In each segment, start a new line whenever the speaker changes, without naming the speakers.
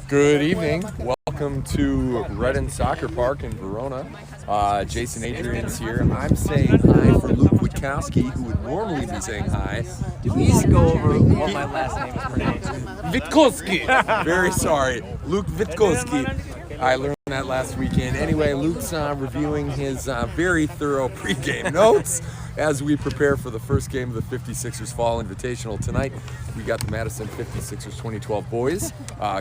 Good evening. Welcome to Redden Soccer Park in Verona. Jason Adrian's here. I'm saying hi for Luke Witkowski, who would normally be saying hi.
Please go over what my last name is pronounced.
Witkowski. Very sorry. Luke Witkowski. I learned that last weekend. Anyway, Luke's reviewing his very thorough pregame notes as we prepare for the first game of the 56ers Fall Invitational. Tonight, we got the Madison 56ers 2012 boys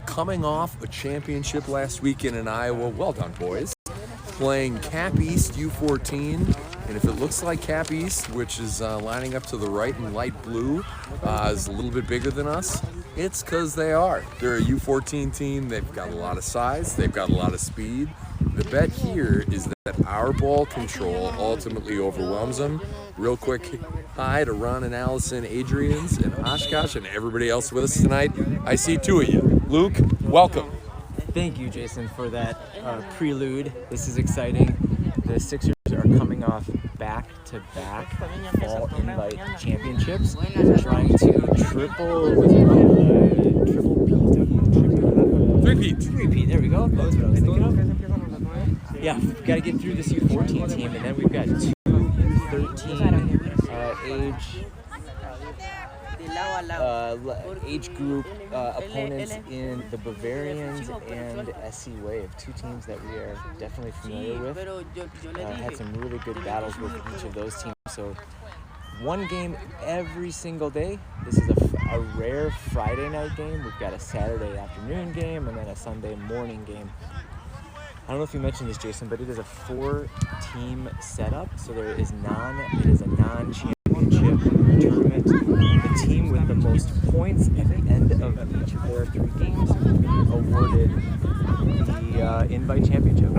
coming off a championship last weekend in Iowa. Well done, boys. Playing Cap East U14. And if it looks like Cap East, which is lining up to the right in light blue, is a little bit bigger than us, it's because they are. They're a U14 team. They've got a lot of size. They've got a lot of speed. The bet here is that our ball control ultimately overwhelms them. Real quick hi to Ron and Allison, Adrians, and Oshkosh, and everybody else with us tonight. I see two of you. Luke, welcome.
Thank you, Jason, for that prelude. This is exciting. The Sixers are coming off back-to-back fall invite championships, trying to three-peat. There we go. That was what I was thinking of. Yeah, we've got to get through this U14 team, and then we've got two U13 age group opponents in the Bavarians and SC Wave, two teams that we are definitely familiar with. Had some really good battles with each of those teams. So one game every single day. This is a rare Friday night game. We've got a Saturday afternoon game and then a Sunday morning game. I don't know if you mentioned this, Jason, but it is a 4-team setup. So it is a non-championship tournament. The team with the most points at the end of each of their 3 games will be awarded the invite championship.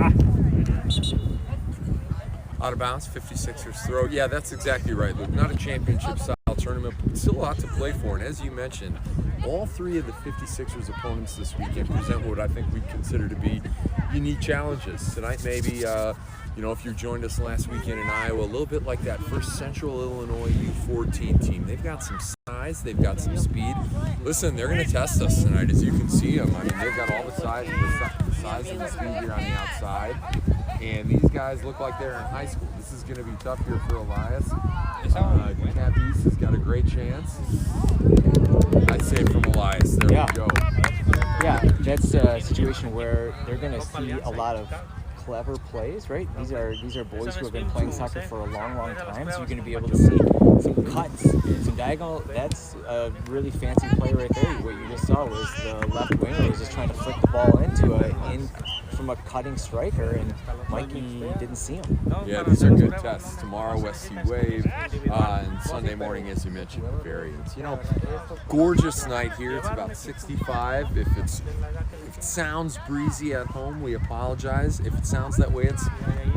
Out of bounds, 56ers throw. Yeah, that's exactly right, Luke. Not a championship-style tournament, but still a lot to play for. And as you mentioned, all 3 of the 56ers opponents this weekend present what I think we'd consider to be unique challenges. Tonight, maybe, if you joined us last weekend in Iowa, a little bit like that First Central Illinois U14 team. They've got some size, they've got some speed. Listen, they're going to test us tonight, as you can see them. I mean, they've got all the size and the speed here on the outside. And these guys look like they're in high school. This is going to be tough here for Elias. Cap East has got a great chance. I'd say from Elias. There we go.
Yeah, that's a situation where they're going to see a lot of clever plays, right? These are boys who have been playing soccer for a long time, so you're going to be able to see some cuts, some diagonal. That's a really fancy play right there. What you just saw was the left winger was just trying to flick the ball from a cutting striker, and Mikey didn't see him.
Yeah, these are good tests. Tomorrow, SC Wave, and Sunday morning, as you mentioned, Bavarians. Gorgeous night here. It's about 65. If it sounds breezy at home, we apologize. If it sounds that way, it's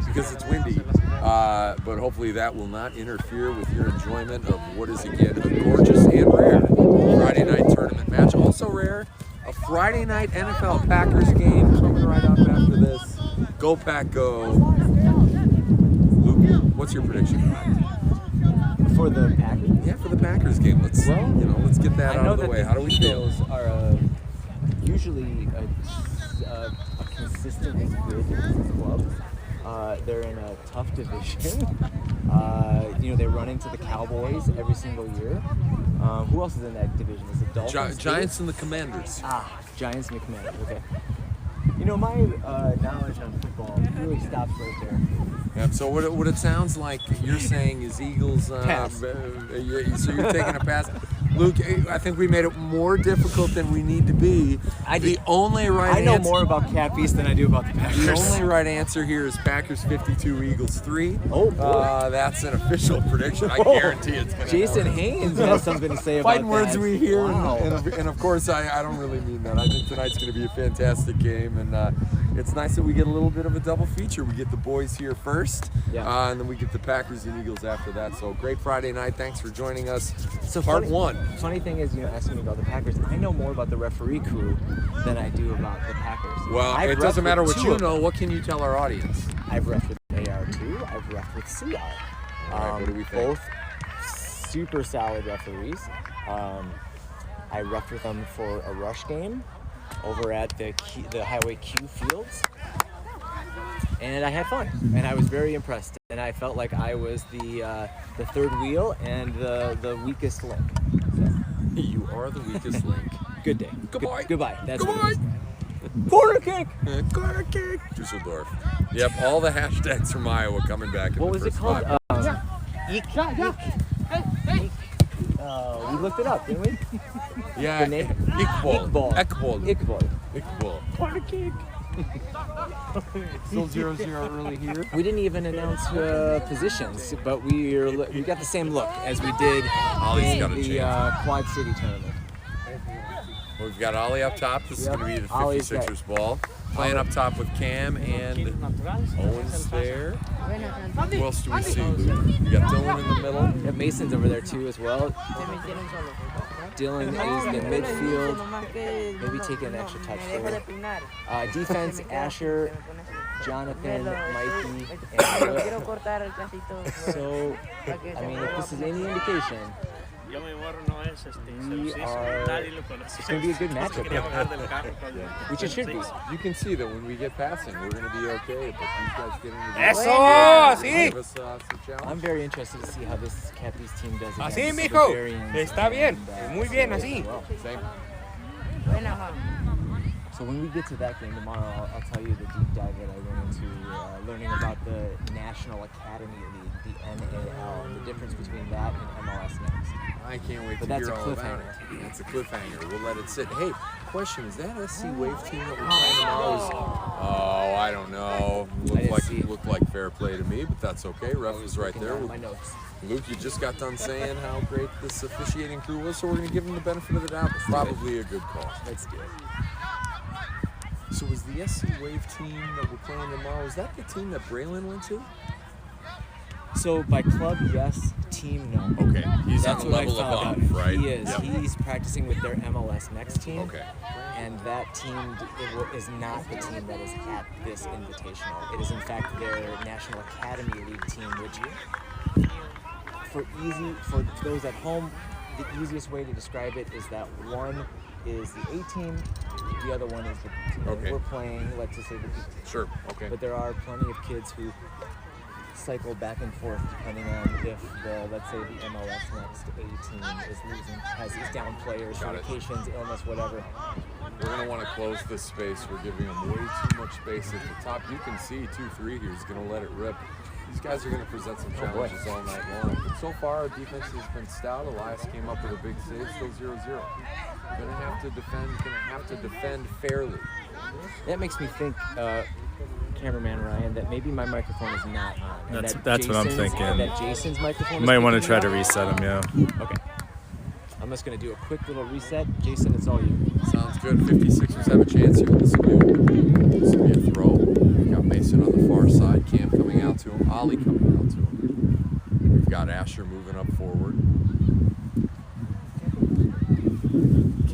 because it's windy. But hopefully that will not interfere with your enjoyment of what is, again, a gorgeous and rare Friday night tournament match. Also rare, a Friday night NFL Packers game coming right up after this. Go Pack Go. Luke, what's your prediction
for the Packers?
Yeah, for the Packers game. Let's get that out of the way. How do we feel?
Eagles are usually a consistently good club. They're in a tough division. They run into the Cowboys every single year. Who else is in that division? Is it Dolphins?
Giants and the Commanders.
Giants and the Commanders. Okay. My knowledge of football really stops right there.
Yeah, so what it sounds like you're saying is Eagles.
Pass.
So you're taking a pass. Luke, I think we made it more difficult than we need to be. I know
more about Cap East than I do about the Packers.
The only right answer here is Packers 52, Eagles 3.
Oh, boy.
That's an official prediction. I guarantee it's going to
Jason Haynes has something to say about that.
Fighting words we hear, and of course, I don't really mean that. I think tonight's going to be a fantastic game, and it's nice that we get a little bit of a double feature. We get the boys here first, and then we get the Packers and Eagles after that. So great Friday night. Thanks for joining us. So part 1.
Funny thing is, asking me about the Packers, I know more about the referee crew than I do about the Packers.
Well, it doesn't matter what you know. What can you tell our audience?
I've reffed with AR2. I've reffed with CR.
All right, what do we think?
Both super solid referees. I roughed with them for a rush game over at the Highway Q fields. And I had fun, and I was very impressed. And I felt like I was the third wheel and the weakest link. So,
You are the weakest link.
good day.
Goodbye.
Goodbye. That's
Goodbye.
what it is. Corner kick.
Corner kick. Dusseldorf. Yep, all the hashtags from Iowa coming back.
What was it called? Eek. We looked it up, didn't we?
Yeah,
the name?
Iqbal.
Iqbal.
Corner kick. Still 0-0 early here.
We didn't even announce positions, but we got the same look as we did
Ollie's got a
in the
chance.
Quad City tournament.
Well, we've got Ollie up top. This is going to be the
Ollie's
56ers ball. Playing up top with Cam and Owens there. Who else do we see, Luke? We got Dylan in the middle.
Yeah, Mason's over there too as well. Dylan is in midfield. Maybe take an extra touch there. Defense, Asher, Jonathan, Mikey, and Will. So, I mean, if this is any indication, it's going to be a good matchup. Which it should be.
You can see that when we get passing, we're going to be okay. But these guys get into the give us some challenge.
I'm very interested to see how this Capiz team does against
Así,
the
mijo.
Bavarians.
Está bien. Muy bien, así.
Same.
So when we get to that game tomorrow, I'll tell you the deep dive that I went into learning about the National Academy League, the NAL, and the difference between that and MLS Next.
I can't wait
But
to
that's
hear
a
all about
cliffhanger.
it. It's a cliffhanger. We'll let it sit. Hey, question: is that SC Wave team that we're playing tomorrow? Oh, I don't know. Looked like fair play to me, but that's okay. Ref was right there.
My notes.
Luke, you just got done saying how great this officiating crew was, so we're going to give them the benefit of the doubt. Probably a good call.
Let's do it.
So is the SC Wave team that we're playing tomorrow, is that the team that Braylon went to?
So by club, yes. Team, no.
Okay, he's
That's
on a
what I
level
found out.
above, right?
He is.
Yep.
He's practicing with their MLS Next team.
Okay.
And that team is not the team that is at this invitational. It is in fact their National Academy League team, which for those at home, the easiest way to describe it is that one is the A team, the other one is the B team.
Okay.
We're playing, let's just say the B team.
Sure, okay.
But there are plenty of kids who cycle back and forth depending on if let's say the MLS Next A team is losing, has these down players,
Got it.
vacations, illness, whatever.
We're going to want to close this space. We're giving them way too much space at the top. You can see 2-3 here. He's going to let it rip. These guys are going to present some challenges all night long. But so far, our defense has been stout. Elias came up with a big save, still 0-0. Going to have to defend fairly.
That makes me think, cameraman Ryan, that maybe my microphone is not on. And
That's what I'm thinking.
That Jason's microphone
You might want to
is
try to
picking
reset them, yeah.
up. Okay. I'm just going to do a quick little reset. Jason, it's all you.
Sounds good. 56ers have a chance here. This will be a throw. We got Mason on the far side. Cam coming out to him. Ollie coming out to him. We've got Asher moving up forward.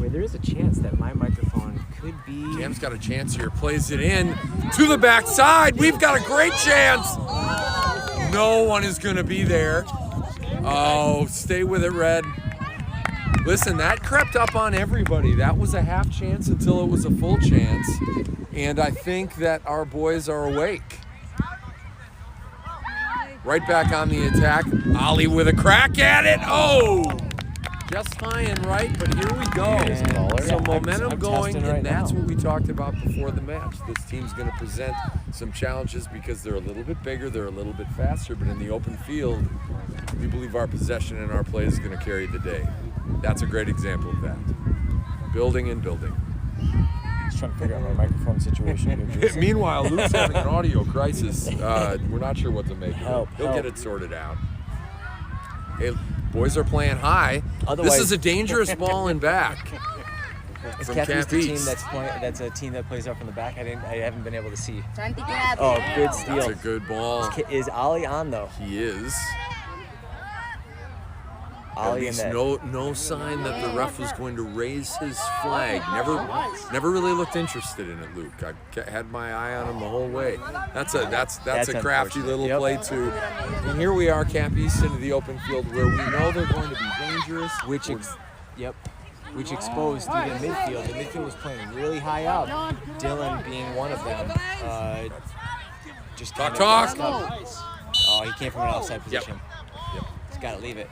Wait, there is a chance that my microphone could be...
Cam's got a chance here. Plays it in to the backside. We've got a great chance. No one is going to be there. Oh, stay with it, Red. Listen, that crept up on everybody. That was a half chance until it was a full chance. And I think that our boys are awake. Right back on the attack. Ollie with a crack at it. Oh! Just fine, right? But here we go. So momentum
I'm
going,
testing right
and that's
now.
what we talked about before the match. This team's going to present some challenges because they're a little bit bigger, they're a little bit faster, but in the open field, we believe our possession and our play is going to carry the day. That's a great example of that. Building and building.
Just trying to figure out my microphone situation here, Jason.
Meanwhile, Luke's having an audio crisis. We're not sure what to make of it. He'll
Help.
get it sorted out. Hey, boys are playing high.
Otherwise-
This is a dangerous ball and back.
Is
From
Capiz the team
Capiz.
that's a team that plays out from the back? I haven't been able to see. Oh, good steal.
That's a good ball.
Is Ollie on though?
He is. At
Ollie in
least
that.
no sign that the ref was going to raise his flag. Never really looked interested in it, Luke. I had my eye on him the whole way. That's a crafty
unfortunate.
little
Yep.
play too. And here we are, Cap East into the open field where we know they're going to be dangerous.
Yep. which exposed through the midfield. The midfield was playing really high up, Dylan being one of them. Just
Talk.
Oh, he came from an offside position.
Yep.
He's got to leave it.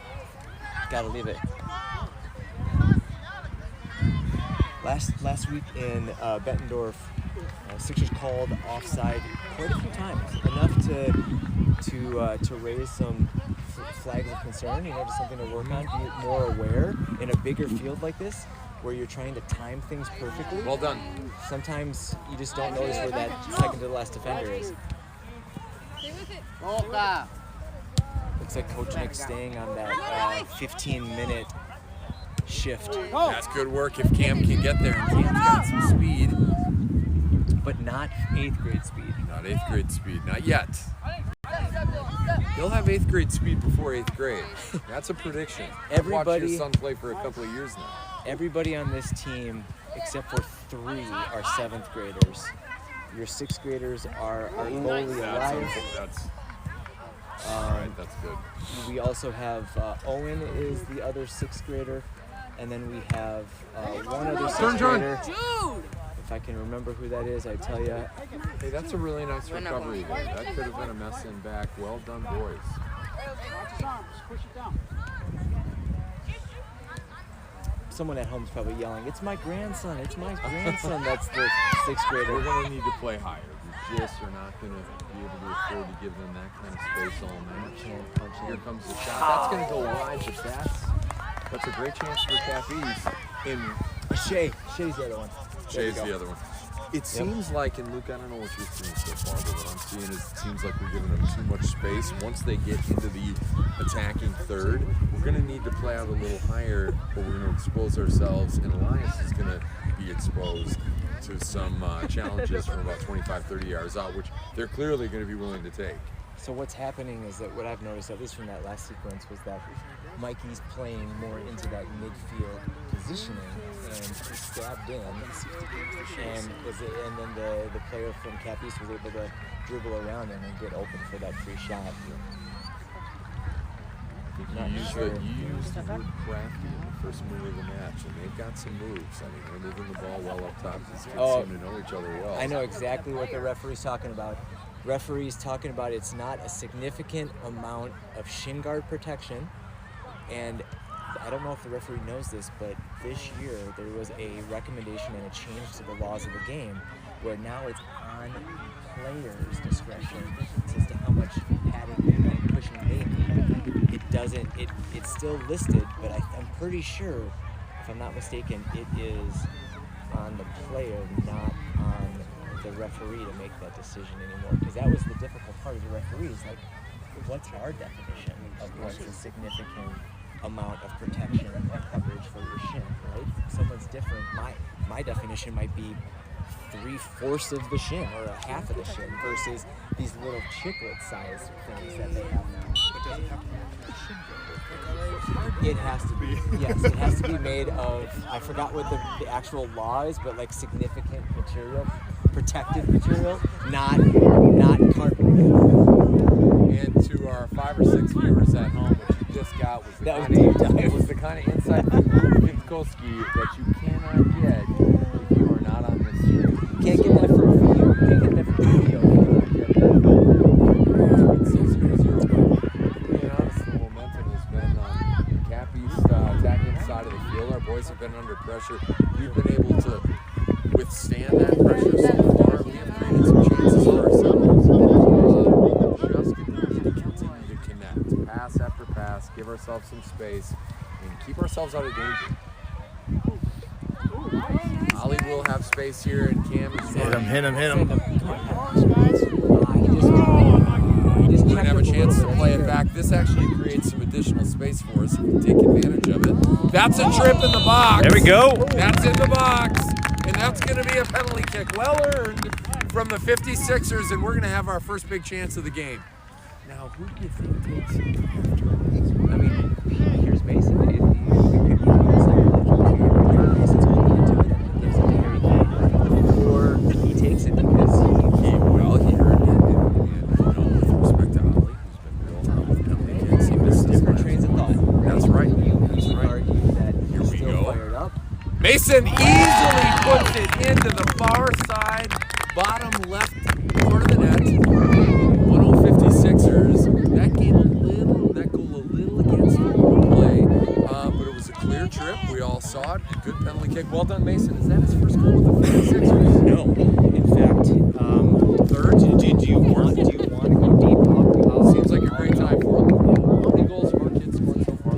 Last week in Bettendorf, Sixers called offside quite a few times, enough to raise some flags of concern. Just something to work on. Be more aware in a bigger field like this, where you're trying to time things perfectly.
Well done.
Sometimes you just don't notice where that second to the last defender is. Looks like Coach Nick's staying on that 15-minute shift.
That's good work if Cam can get there, and Cam's got some speed.
But not 8th grade speed.
Not 8th grade speed, not yet. He'll have 8th grade speed before 8th grade. That's a prediction. I've watched your son play for a couple of years now.
Everybody on this team, except for 3, are 7th graders. Your 6th graders are lowly alive.
All right, that's good.
We also have Owen is the other 6th grader, and then we have one other 6th grader. If I can remember who that is, I tell you.
Hey, that's a really nice recovery there. That could have been a mess in back. Well done, boys.
Someone at home's probably yelling, "It's my grandson! It's my grandson!" That's the 6th grader.
We're going to need to play higher. We just are not going to be able to afford to give them that kind of space all night. Here comes the shot. That's going to go wide, but that's a great chance for Caffees.
Shay's the other one.
Shay's the other one. It seems like, and Luke, I don't know what you're seeing so far, but what I'm seeing is it seems like we're giving them too much space. Once they get into the attacking third, we're going to need to play out a little higher, or we're going to expose ourselves, and Elias is going to be exposed to some challenges from about 25, 30 yards out, which they're clearly going to be willing to take.
So what's happening is that what I've noticed, at least from that last sequence, was that Mikey's playing more into that midfield positioning and he stabbed in, and then the player from Cap East was able to dribble around him and get open for that free shot.
You used the word crafty in the first move of the match, and they've got some moves. I mean, they're moving the ball well up top. These kids seem to know each other well.
I know exactly what the referee's talking about. Referee's talking about it's not a significant amount of shin guard protection, and I don't know if the referee knows this, but this year there was a recommendation and a change to the laws of the game where now it's on players' discretion as to how much padding and pushing they need. It's still listed, but I'm pretty sure, if I'm not mistaken, it is on the player, not on the referee to make that decision anymore. Because that was the difficult part of the referees. Like, what's our definition of what's a significant amount of protection and coverage for your shin, right? Someone's different. My definition might be 3/4 of the shin or a half of the shin versus these little chiclet-sized things that they have now.
It doesn't have to be a shin guard.
It has to be. Yes, it has to be made of. I forgot what the actual law is, but like significant material, protected material, not carpet.
And to our 5 or 6 viewers at home, what you just got was the kind of insight from Witkowski that you cannot get if you are not on this stream.
You can't get that for a video. You can't get that for a video.
It's 6-0. Being honest, the momentum has been on Cap East attacking side of the field. Our boys have been under pressure. We've been able to withstand that pressure so far. We have created some chances for ourselves. Just continue to connect, pass after pass, give ourselves some space, and keep ourselves out of danger. Ollie will have space here, and Cam is
Hit him.
We're going to have a chance to play it back. This actually creates some additional space for us if we take advantage of it. That's a trip in the box.
There we go.
That's in the box, and that's going to be a penalty kick. Well earned from the 56ers, and we're going to have our first big chance of the game. Now, who do you think takes it after?
I mean, here's Mason. We could use psychological Mason's holding into it and gives it to Harry Kane. Or he takes it because he
came well here. And with respect to Ollie, who's been real hot with penalty kicks, he missed
different trains of thought.
That's right.
You argue that he's still fired up.
Mason easily puts it into the far side, bottom left part of the net. 56ers. That goal a little against the play, but it was a clear trip. We all saw it. A good penalty kick. Well done, Mason. Is that his first goal with the 56ers?
No, in fact,
third.
Do you want to go deep?
Seems like a great time for him. How many goals have our kids scored so far?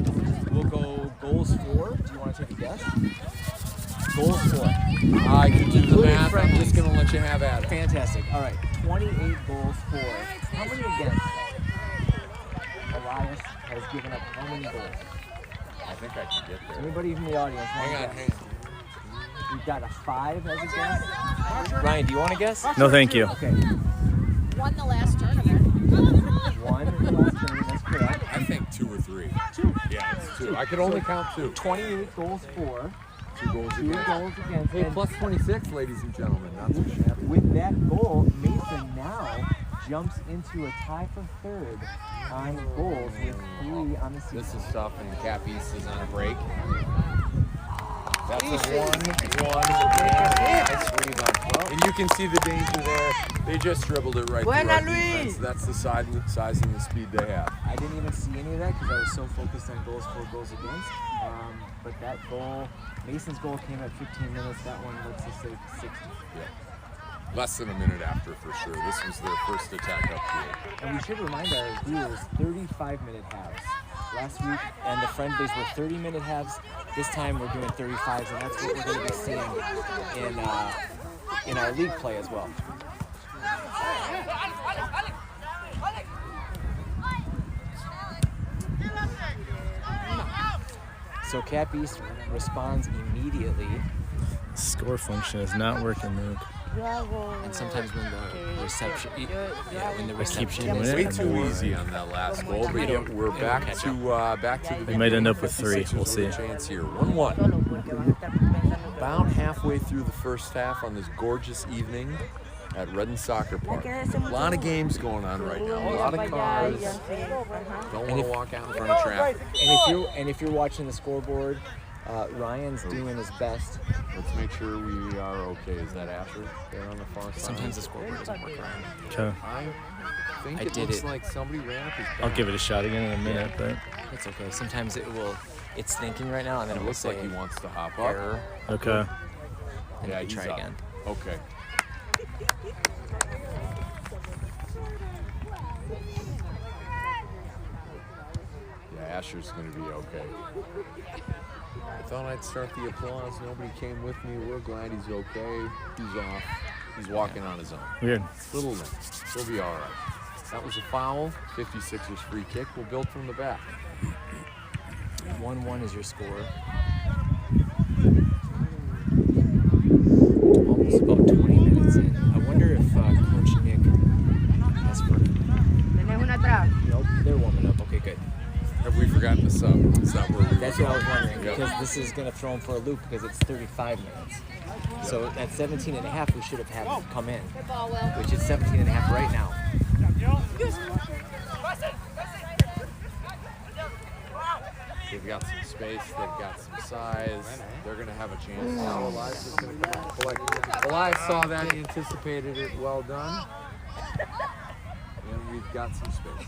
We'll go goals 4. Do you want to take a guess? Goals 4.
I can do the math. I'm just going to let you have at it.
Fantastic. All right, 28 goals 4. How many against? Elias has given up how many goals?
I think I can get there.
Anybody from the audience?
Hang on.
We've got a 5 as a guess. Ryan, do you want to guess?
No, thank you.
Okay.
Won the last tournament.
1 in the last tournament, that's correct.
I think 2 or 3.
2.
Yeah, it's 2. I could only count 2.
28 goals 4.
2 goals
2
against.
goals against.
Hey,
And
plus 26, ladies and gentlemen. Not so shabby.
with that goal, Mason now jumps into a tie for third on goals with 3 on the season.
This is tough, and Cap East is on a break. That's a 1-1. Nice rebound. And you can see the danger there. They just dribbled it right through our defense. That's the size and the speed they have.
I didn't even see any of that because I was so focused on goals for, goals against. But that goal, Mason's goal came at 15 minutes. That one, let's just say 60.
Yeah. Less than a minute after, for sure. This was their first attack up here.
And we should remind our viewers, 35-minute halves. Last week, and the friendlies were 30-minute halves. This time we're doing 35s, and that's what we're going to be seeing in our league play as well. So Cap East responds immediately.
Score function is not working, Luke.
And sometimes when the reception,
doing
is
Way
it.
too easy on that last goal, but yet we're back to the.
They might end up with 3. We'll see.
Chance here, 1-1. About halfway through the first half on this gorgeous evening at Redden Soccer Park. A lot of games going on right now. A lot of cars. Don't want to walk out in front of traffic.
And if you're watching the scoreboard, Ryan's doing his best.
Let's make sure we are okay. Is that Asher there on the far side?
Sometimes the scoreboard doesn't work, Ryan.
Okay.
I think
I
it
did
looks
it.
like somebody ran up his back.
I'll give it a shot again in a minute, but
It's okay. Sometimes it's thinking right now, and then
It
it will
looks
say
like he wants to hop up.
error,
okay.
and
Yeah,
you
he's
try
up.
again.
Okay. Yeah, Asher's going to be okay. I thought I'd start the applause. Nobody came with me. We're glad he's okay. He's off. He's walking on his own.
Weird.
Little limp. He'll be all right. That was a foul. 56ers free kick. We'll build from the back.
1-1 is your score. Almost about 20 minutes in. I wonder if Coach Nick has Nope, they're warming up. Okay, good.
Have we forgotten the sub? Is that where we
That's
were
what I was
going?
wondering,
Yep.
because this is going to throw him for a loop because it's 35 minutes. So at 17 and a half, we should have had him come in, which is 17 and a half right now.
They've got some space, they've got some size, they're going to have a chance. Now Elias is going to come out. Elias saw that, anticipated it, well done. And we've got some space.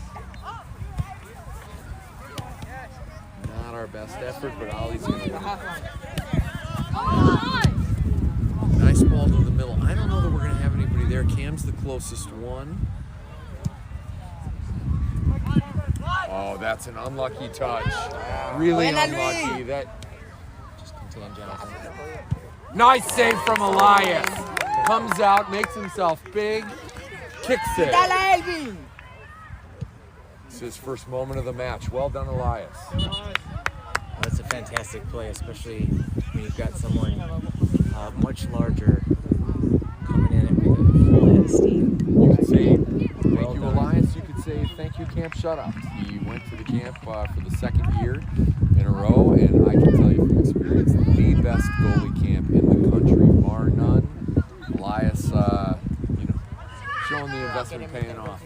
Not our best effort, but Ollie's going to win. Nice ball to the middle. I don't know that we're going to have anybody there. Cam's the closest one. Oh, that's an unlucky touch. Really unlucky. That.
Just contain Jonathan.
Nice save from Elias. Comes out, makes himself big, kicks it. It's his first moment of the match. Well done, Elias.
That's a fantastic play, especially when you've got someone much larger coming in with a full head of steam.
You could say thank you, Elias. You could say thank you, Camp Shutout. He went to the camp for the second year in a row, and I can tell you from experience, the best goalie camp in the country, bar none. Elias, showing the investment paying off.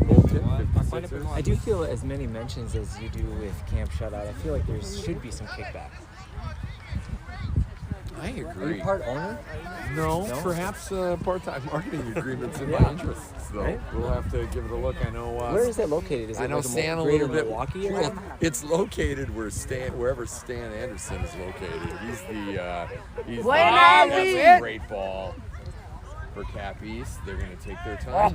Goal tip, 56ers. 56ers.
I do feel as many mentions as you do with camp shutout. I feel like there should be some kickback.
I
Are you
agree.
part owner?
No,
No?
perhaps part-time marketing agreements in my
Yeah.
interests, though.
Right?
We'll have to give it a look. I know.
Where is it located? Is it
I know
like
Stan a
greater
little bit.
Milwaukee
Well,
area?
it's located wherever Stan Anderson is located. He's the
Buena,
that's
Luis.
a great ball for Cap East. They're going to take their time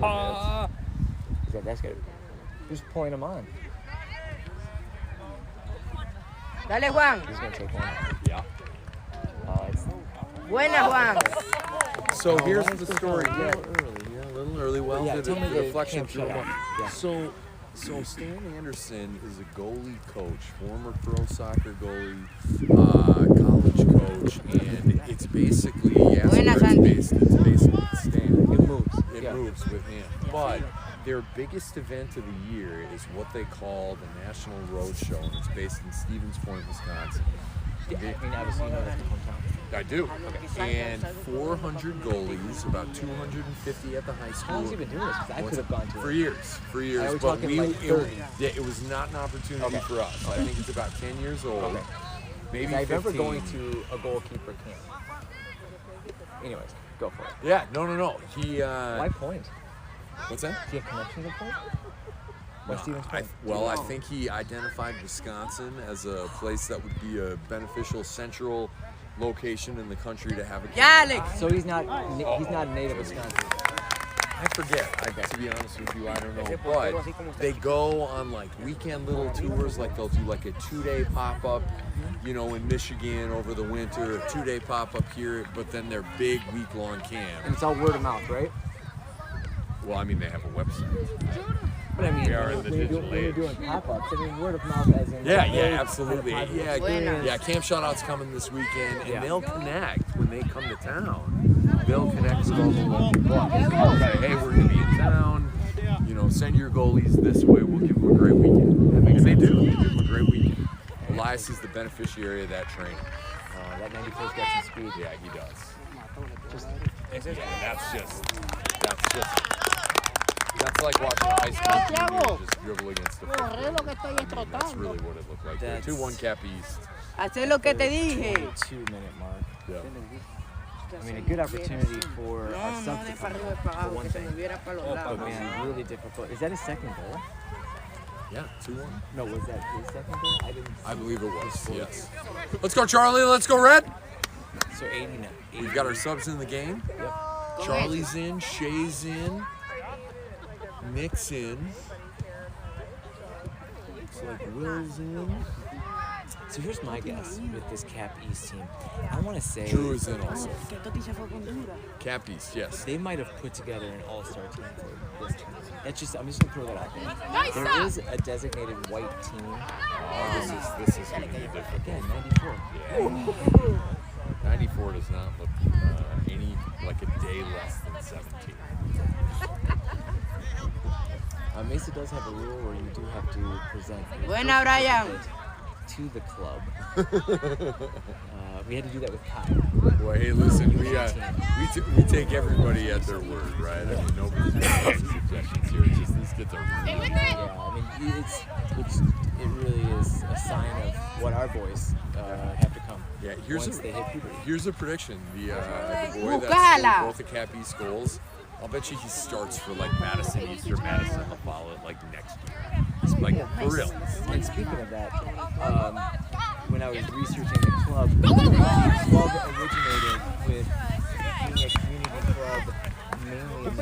with
That's good. Who's pulling him on?
Dale, Juan.
Who's going to take one?
it. Yeah.
Oh, it's
Buena, Juan.
So here's
why is
the
this
story.
going
Yeah,
early?
a little early. Well,
Yeah,
the
tell me the
deflection
camp
threw him
shutout.
off.
Yeah.
So Stan Anderson is a goalie coach, former pro soccer goalie, college coach, and it's basically
Buena,
it's
Sandy.
based with Stan.
It moves.
It
Yeah.
moves with him. But their biggest event of the year is what they call the National Road Show, and it's based in Stevens Point, Wisconsin.
Yeah, I mean, obviously, you know that's my hometown.
I do. And 400 goalies, about 250 at the high school.
How long has he been doing this? Because I could have gone to
For
it.
years.
Are we
But
talking like 30?
it was not an opportunity
Okay.
for us. I think it's about 10 years old.
Okay.
Maybe
I
15.
remember going to a goalkeeper camp. Anyways, go for it.
Yeah, no. He,
Why Point?
what's that?
Do you have connection to Point? Why Stevens Point?
I think he identified Wisconsin as a place that would be a beneficial central location in the country to have a
Ya,
camp.
Alex.
So he's not a native Wisconsin.
I forget. To be honest with you, I don't know. But they go on like weekend little tours. Like they'll do like a 2-day pop-up, in Michigan over the winter, a 2-day pop-up here, but then their big week-long
And
camp.
it's all word of mouth, right?
Well, I mean, they have a website.
But I mean,
We are in the
when
digital
you're
age.
doing pop-ups, I mean, word of mouth as in...
Yeah,
like, hey,
absolutely.
had a positive
Yeah,
experience.
yeah. Camp Shoutout's coming this weekend, and
Yeah.
they'll connect when they come to town. They'll connect with all the local clubs. They'll say, hey, we're going to be in town. Send your goalies this way. We'll give them a great weekend. And they do. They give them a great weekend. Elias is the beneficiary of that training.
That 94's got some speed.
Yeah, he does.
Just,
That's like watching a high school junior just dribble against the
Corre
football.
lo que estoy
That's
trotando.
really what it looked like.
That's-
2-1 Cap East.
Hacer lo que te dije.
2-minute mark.
Yeah.
I mean, a good opportunity for
No,
a
no
sub
de
to
para
come
arriba y para
for
abajo,
one
que se
thing.
moviera para los
But
lados.
man, really difficult. Is that his second goal?
Yeah, 2-1.
No, was that his second goal? I didn't.
I believe it was, yes. Let's go, Charlie. Let's go, Red.
So 89.
We've got our subs in the game. Charlie's in, Shay's in, Nick's in. Looks like Will's in.
So here's my guess with this Cap East team. I want to say
Drew is in also.
Que Toti se fue con dura.
Cap East, yes.
they might have put together an all-star team for this tournament. I'm just gonna throw that out there. There is a designated white team.
This is going to be different.
Again, 94.
Yeah. 94 does not look any like a day less than 17.
Mesa does have a rule where you do have to present a
Buena,
birth
Brian.
certificate to the club. We had to do that with Kyle.
Well, hey, listen, we take everybody at their word, right? I mean, nobody's making suggestions here. It's just these kids are really
Yeah, I mean, it really is a sign of what our boys have to come.
Yeah,
once they hit puberty.
here's a prediction. The boy that
Buscala.
scored both the Cap East goals, I'll bet you he starts for like Madison East or Madison will follow it like next year. It's like for real.
And speaking of that, when I was researching the club originated with being a community club mainly in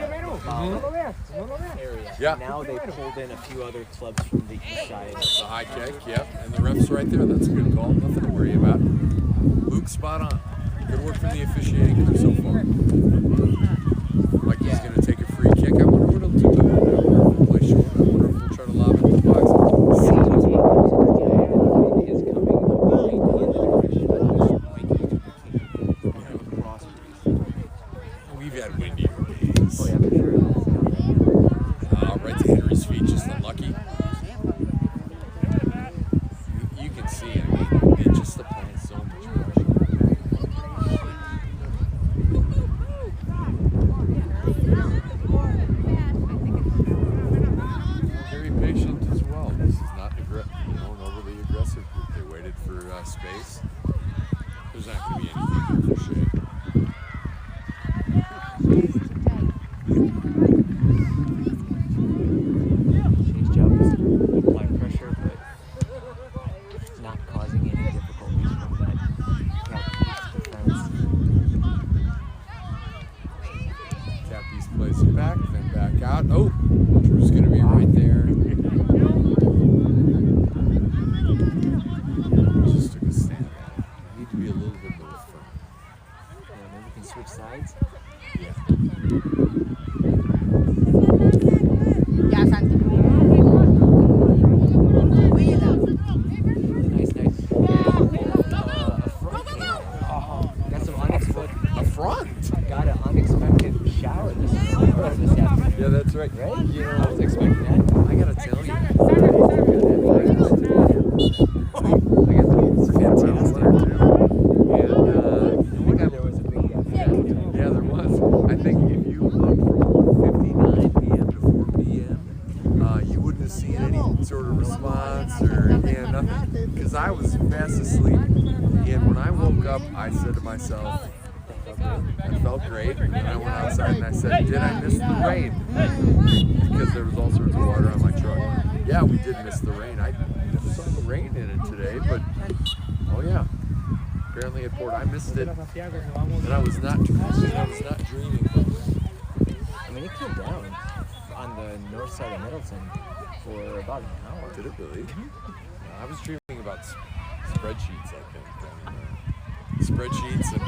the area.
Yeah.
Now they pulled in a few other clubs from the east side.
The high kick, yep, and the ref's right there. That's a good call. Nothing to worry about. Luke, spot on. Good work from the officiating crew so far. Mikey's going to take a free kick. I wonder what he'll do with it. I wonder if he'll play short. I wonder if he'll try to lob it in the box.
Is coming right in the direction.
We've had windier days.
Oh yeah, for sure.
Right to Henry's feet, just unlucky. You can see it. I mean, it just applies so much pressure. Very patient. space. There's not going to be anything for shade.
Shane's job is to apply pressure, but not causing any difficulties from that Southeast defense.
Southeast plays it back, then back out. Oh, Drew's going to be right there. Just took a stand at it. Need to be a little bit more firm.
Yeah, maybe we can switch sides.
Yeah.
Ya, Santi. Cuida.
Really nice. A front came. Got some unexpected.
A front.
Got an unexpected shower this afternoon.
Yeah, that's right.
Right?
You
I
know,
was expecting that.
I got to tell you.
It's fantastic.
And,
There was a big afternoon.
yeah, there was. I think if you look from 59 p.m. to 4 p.m., you wouldn't have seen any sort of response or nothing. Because I was fast asleep. And when I woke up, I said to myself, I felt great. And I went outside and I said, did I miss the rain? Because there was all sorts of water on my truck. Yeah, we did miss the rain. I never saw the rain in it today, but oh yeah. Apparently it poured. I missed it. And I was not dreaming.
I mean, it came down on the north side of Middleton for about an hour.
Did it really? I was dreaming about spreadsheets, I think. Spreadsheets and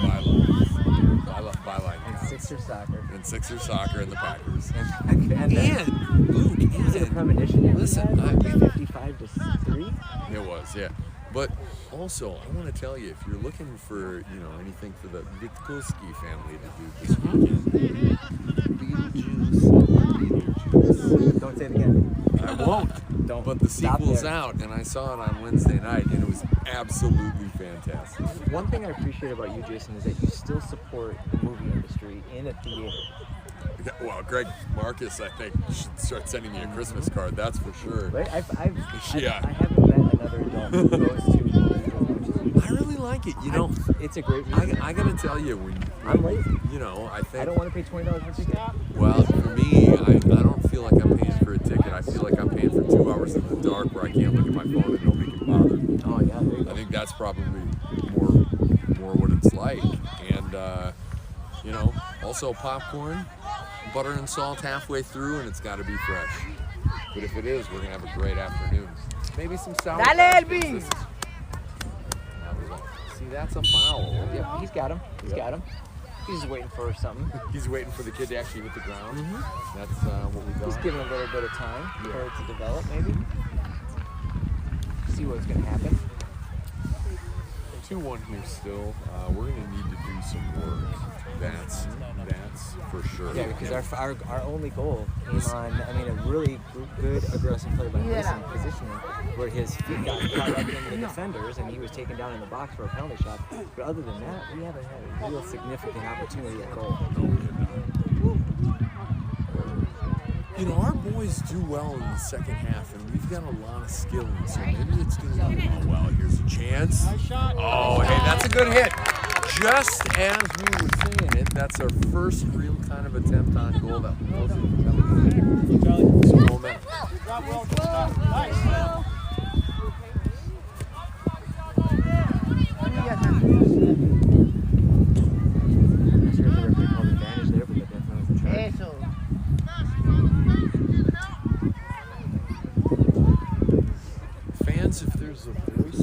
byline
And Sixers soccer.
and Sixers soccer and the Packers.
And then,
Luke,
was it a premonition? that we
listen,
had?
I-
55-3?
It was, yeah. But also, I want to tell you, if you're looking for, anything for the Vitkulski family to do this weekend, Beetlejuice.
Don't say it again.
I won't.
Don't.
But the
Stop
sequel's
there.
out, and I saw it on Wednesday night, and it was absolutely fantastic.
One thing I appreciate about you, Jason, is that you still support the movie industry in a theater.
Well, Greg Marcus, I think, should start sending me a Christmas card. That's for sure.
Right? I haven't met another adult who goes to movies as much as you do.
I really like it.
It's a great movie.
I gotta tell you,
I'm lazy.
I think.
I don't want to pay $20 for a ticket.
Well, for me, I don't feel like I'm paying for a ticket. I feel like I'm paying for 2 hours in the dark where I can't look at my phone and nobody can bother me.
Oh, yeah, there you go.
I think that's probably more what it's like. And, also popcorn, butter and salt halfway through, and it's got to be fresh. But if it is, we're going to have a great afternoon. Maybe some sour
Dale,
patch
Elvin.
Kids. See, that's a foul.
Yep, he's got him. He's got him. He's just waiting for something.
He's waiting for the kid to actually hit the ground. That's what we
He's
got.
giving a little bit of time for it to develop, maybe. See what's going to happen.
2-1 here still. We're going to need to do some work. That's for sure.
Yeah, because our only goal came on, a really good aggressive play by Mason positioning, where his feet got caught up in the defenders and he was taken down in the box for a penalty shot. But other than that, we haven't had a real significant opportunity at goal.
Our boys do well in the second half, and we've got a lot of skill, so maybe it's going to be, oh, well, here's a chance. Oh, hey, that's a good hit. Just as we were saying it, that's our first real kind of attempt on goal that was so momentum.
I'm sure the referee called advantage there, but that definitely was a try.
Eso.
Fans, if there's a voice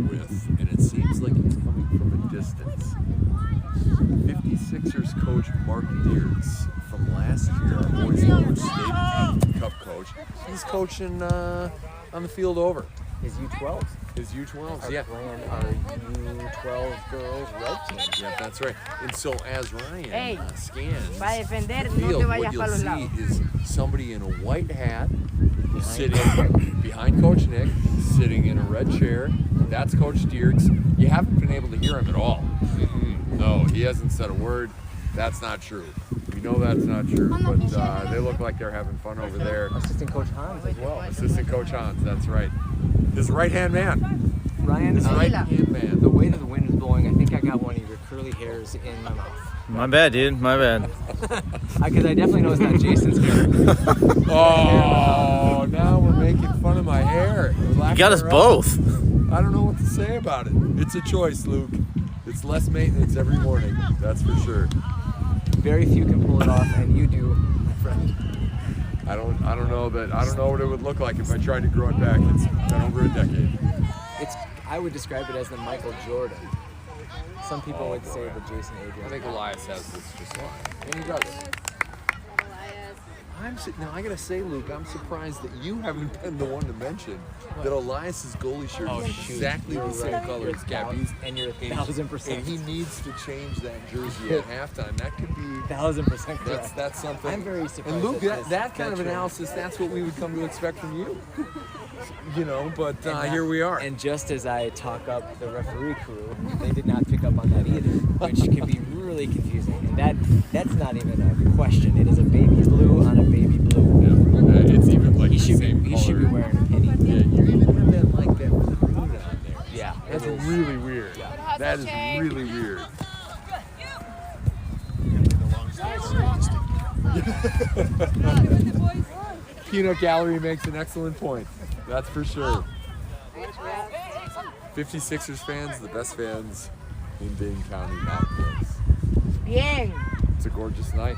with, and it seems like it's coming from a distance, 56ers coach Mark Deers from last year, our boys coach, State Cup coach, he's coaching on the field over.
His U12s.
His U12s,
Are
yeah.
playing our U12 girls red team.
Yeah, that's right. And so as Ryan
Hey,
scans
Para defender,
the
no
field,
te
what
vayas
you'll
para los
see
lados.
is somebody in a white hat sitting behind Coach Nick, sitting in a red chair. That's Coach Dierks. You haven't been able to hear him at all. No, he hasn't said a word. That's not true. We know that's not true, but they look like they're having fun over there.
Assistant Coach Hans as well.
Assistant Coach Hans, that's right. His right-hand man.
Ryan,
His right-hand man.
the way that the wind is blowing, I think I got one of your curly hairs in my mouth.
My bad, dude. My bad.
Because I definitely know it's not Jason's hair.
Oh, now we're making fun of my hair.
You got us both.
I don't know what to say about it. It's a choice, Luke. It's less maintenance every morning. That's for sure.
Very few can pull it off, and you do, my friend.
I don't know what it would look like if I tried to grow it back. It's been over a decade.
I would describe it as the Michael Jordan. Some people would say the Jason Adrian.
I think Elias has this just fine. And he does. Now I gotta say, Luke, I'm surprised that you haven't been the one to mention that Elias's goalie shirt is exactly the same color as Gabby's,
and you're 1,000%.
and he needs to change that jersey at halftime. That could be
1,000% correct.
that's something.
I'm very surprised.
And Luke,
at
that kind of
trend.
analysis, that's what we would come to expect from you. You know, but here we are.
And just as I talk up the referee crew, they did not pick up on that either, which can be really confusing. And that's not even a question. It is a baby blue on a baby blue.
Yeah, it's even like
He
the
should
same
be
color.
wearing a penny.
Yeah, you even have that like that Verona on there.
Yeah,
That's
it is.
really weird. That is really weird. Peanut Gallery makes an excellent point. That's for sure. 56ers fans, the best fans in Dane County, not close.
Bien.
It's a gorgeous night.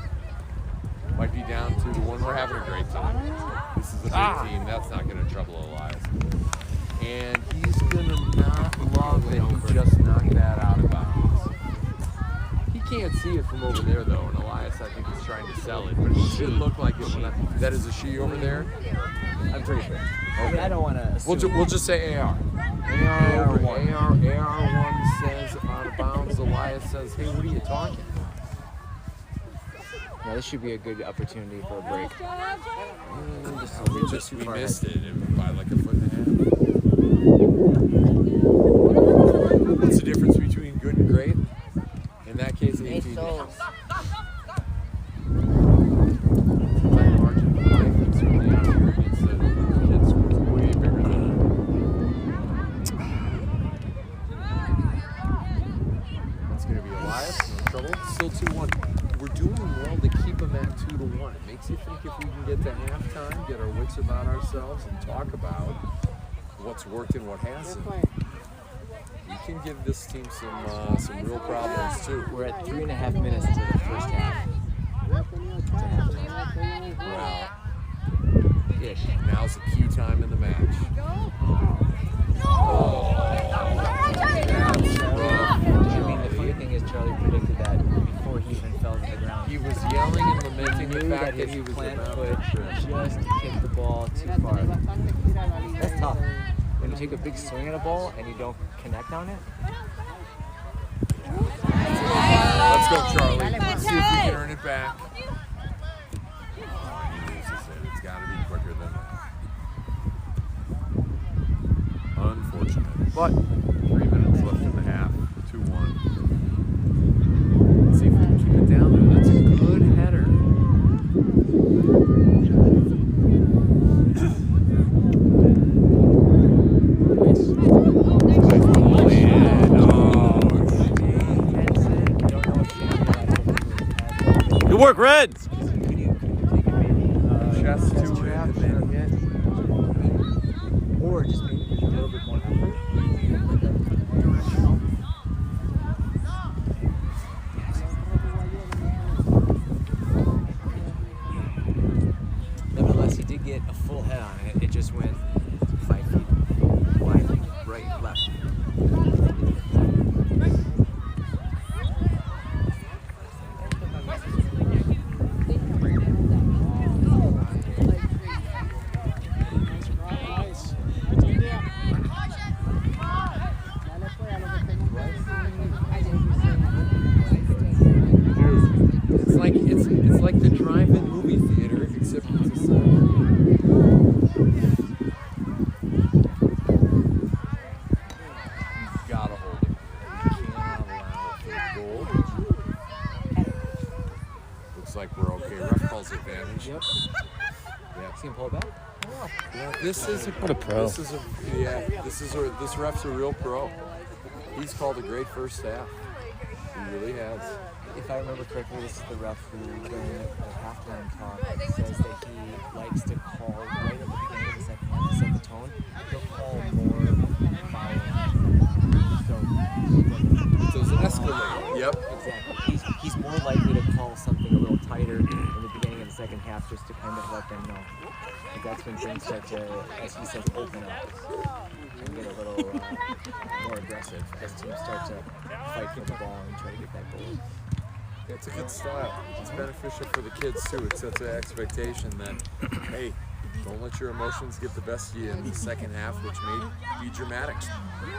Might be down 2-1. We're having a great time. This is a big team. That's not going to trouble Elias. And he's going to not love that he just knocked that out of bounds. He can't see it from over there, though, and Elias, I think, is trying to sell it. But it should look like it. That is a she over there?
I'm pretty sure. I mean, I don't want to assume.
We'll just say AR. AR1 says out of bounds. Elias says, hey, what are you talking?
No, this should be a good opportunity for a break.
We missed it by like a foot and a half. What's the difference between good and great? In that case, 18.
Eso.
By margin, I think certainly out here against the kids was way bigger than It's going to be Elias, no trouble. Still 2-1. We're doing well to keep them at 2-1. It makes you think if we can get to halftime, get our wits about ourselves, and talk about what's worked and what hasn't. We can give this team some real problems too.
We're at 3.5 minutes into the first half.
Well, ish. Now's the key time in the match. Oh, that's rough.
I mean, the funny thing is Charlie predicted that before he even fell to the ground.
He was yelling and
He
lamenting
knew
the
that
fact that
his
he was
plant
about
foot
to
just kicked the ball too far. That's tough. When you take a big swing at a ball and you don't connect on it.
Let's go, Charlie. Let's see if we can earn it back. Oh, he loses it. It's got to be quicker than that. Unfortunate. But 3 minutes left in the half. 2-1. Let's see if we can keep it down there. That's a good header.
Good work, Reds!
Chest to it and then hit.
Or just maybe a little bit more effort. Nevertheless, he did get a full head on it. It just went 5 feet wide, right, left.
It's like the drive-in movie theater, except it's a cinema. You've got to hold it. You cannot allow it for goal. Looks like we're okay. Ref calls advantage.
Yep.
Yeah.
See him pull it back?
Yeah, this is
What a pro.
This ref's a real pro. He's called a great first half. He really has.
If I remember correctly, this is the ref who, during the halftime talk, says that he likes to call right at the beginning of the second half to set the tone. He'll call more
So it's an escalade. Yep.
exactly. He's more likely to call something a little tighter in the beginning of the second half just to kind of let them know. Because that's when things start to, as he says, open up and get a little more aggressive as teams start to fight for the ball and try to get that goal.
It's a good style. It's beneficial for the kids too. It sets an expectation that, hey, don't let your emotions get the best of you in the second half, which may be dramatic.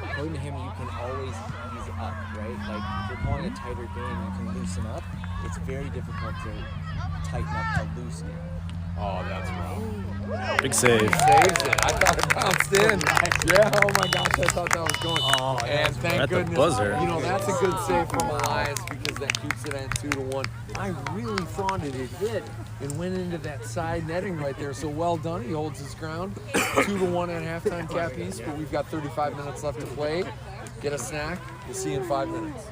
According to him, you can always ease up, right? Like, if you're calling a tighter game, you can loosen up. It's very difficult to tighten up a loose game.
Oh, that's rough.
Big save.
Saves it. I thought it bounced in. Yeah, oh my gosh, I thought that was going.
Oh,
and thank
at the
goodness.
buzzer.
You know, that's a good save from Elias because that keeps it at 2-1. I really thought it hit and went into that side netting right there. So well done. He holds his ground. 2-1 at halftime, Cap East, but we've got 35 minutes left to play. Get a snack. We'll see you in 5 minutes.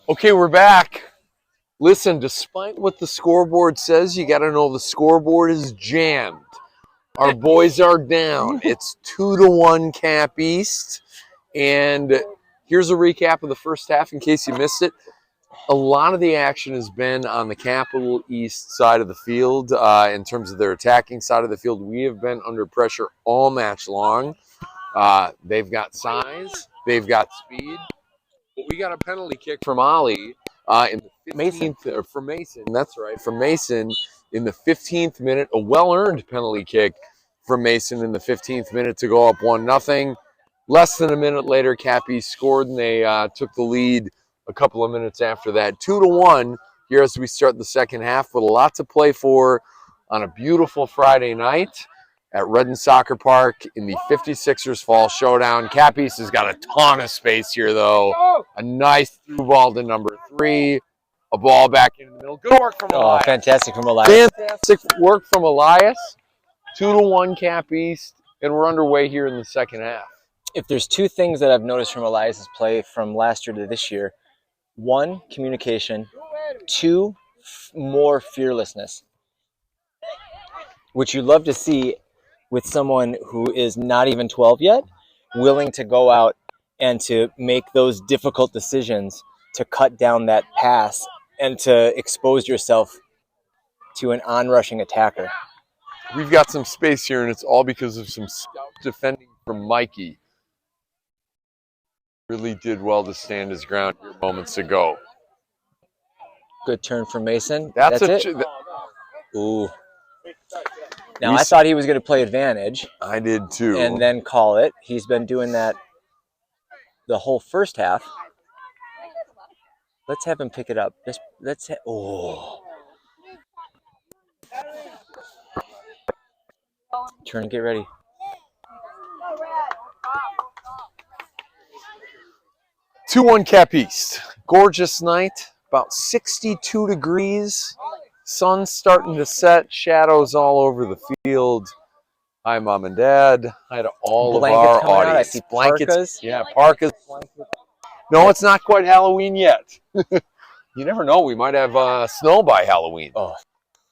Okay, we're back. Listen, despite what the scoreboard says, you got to know the scoreboard is jammed. Our boys are down. It's 2-1 Cap East. And here's a recap of the first half in case you missed it. A lot of the action has been on the Capital East side of the field in terms of their attacking side of the field. We have been under pressure all match long. They've got size. They've got speed. But we got a penalty kick from Ollie in the 15th, or from Mason. That's right, from Mason in the 15th minute. A well-earned penalty kick from Mason in the 15th minute to go up 1-0. Less than a minute later, Cap East scored, and they took the lead a couple of minutes after that. 2-1 here as we start the second half with a lot to play for on a beautiful Friday night at Redden Soccer Park in the 56ers Fall Showdown. Cap East has got a ton of space here, though. A nice through ball to number 3. A ball back in the middle. Good work from Elias.
Fantastic from Elias.
Fantastic work from Elias. 2-1 Cap East, and we're underway here in the second half.
If there's two things that I've noticed from Elias's play from last year to this year, 1, communication, 2, more fearlessness, which you love to see with someone who is not even 12 yet, willing to go out and to make those difficult decisions to cut down that pass and to expose yourself to an onrushing attacker.
We've got some space here, and it's all because of some stout defending from Mikey. Really did well to stand his ground here moments ago.
Good turn from Mason.
That's
it. Ooh. Now, I thought he was going to play advantage.
I did too.
And then call it. He's been doing that the whole first half. Let's have him pick it up. Oh. Turn and get ready.
Two 2-1 Cap East. Gorgeous night. About 62 degrees. Sun's starting to set. Shadows all over the field. Hi, Mom and Dad. Hi to all
Blankets
of our
coming out. I
audience.
see
Blankets.
parkas.
Yeah, parkas. No, it's not quite Halloween yet. You never know. We might have snow by Halloween.
Oh,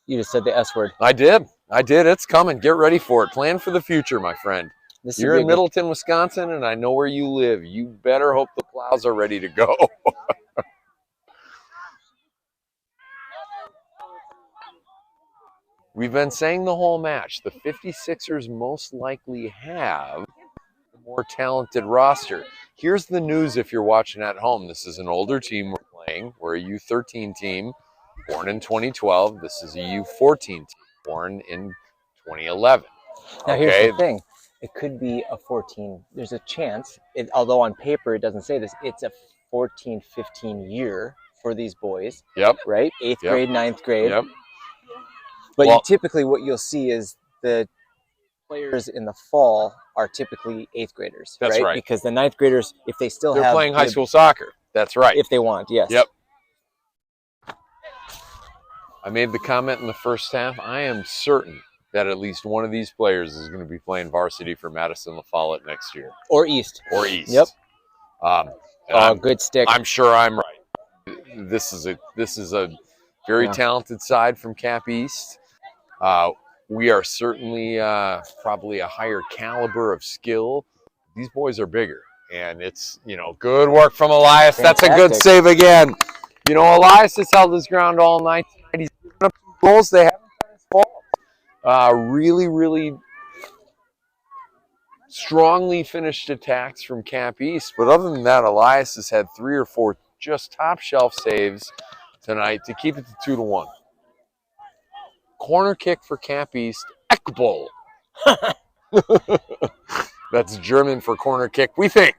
you just said the S word.
I did. It's coming. Get ready for it. Plan for the future, my friend. You're in Middleton, Wisconsin, and I know where you live. You better hope the plows are ready to go. We've been saying the whole match, the 56ers most likely have a more talented roster. Here's the news if you're watching at home. This is an older team we're playing. We're a U13 team, born in 2012. This is a U14 team, born in 2011.
Now, here's the thing. It could be a 14. There's a chance, although on paper it doesn't say this, it's a 14, 15 year for these boys.
Yep.
Right? 8th grade, 9th grade.
Yep.
But typically what you'll see is the players in the fall are typically 8th graders.
That's right.
Because the 9th graders, if they still
They're playing high school soccer. That's right.
If they want, yes.
Yep. I made the comment in the first half. I am certain that at least one of these players is going to be playing varsity for Madison La Follette next year.
Or East.
Yep.
Good stick.
I'm sure I'm right. This is a very talented side from Cap East. We are certainly probably a higher caliber of skill. These boys are bigger, and it's, good work from Elias.
Fantastic.
That's a good save again. Elias has held his ground all night. He's given up 2 goals. They haven't been his fault. Really, really strongly finished attacks from Cap East. But other than that, Elias has had 3 or 4 just top shelf saves tonight to keep it to 2-1. Corner kick for Cap East. Eckball. That's German for corner kick, we think.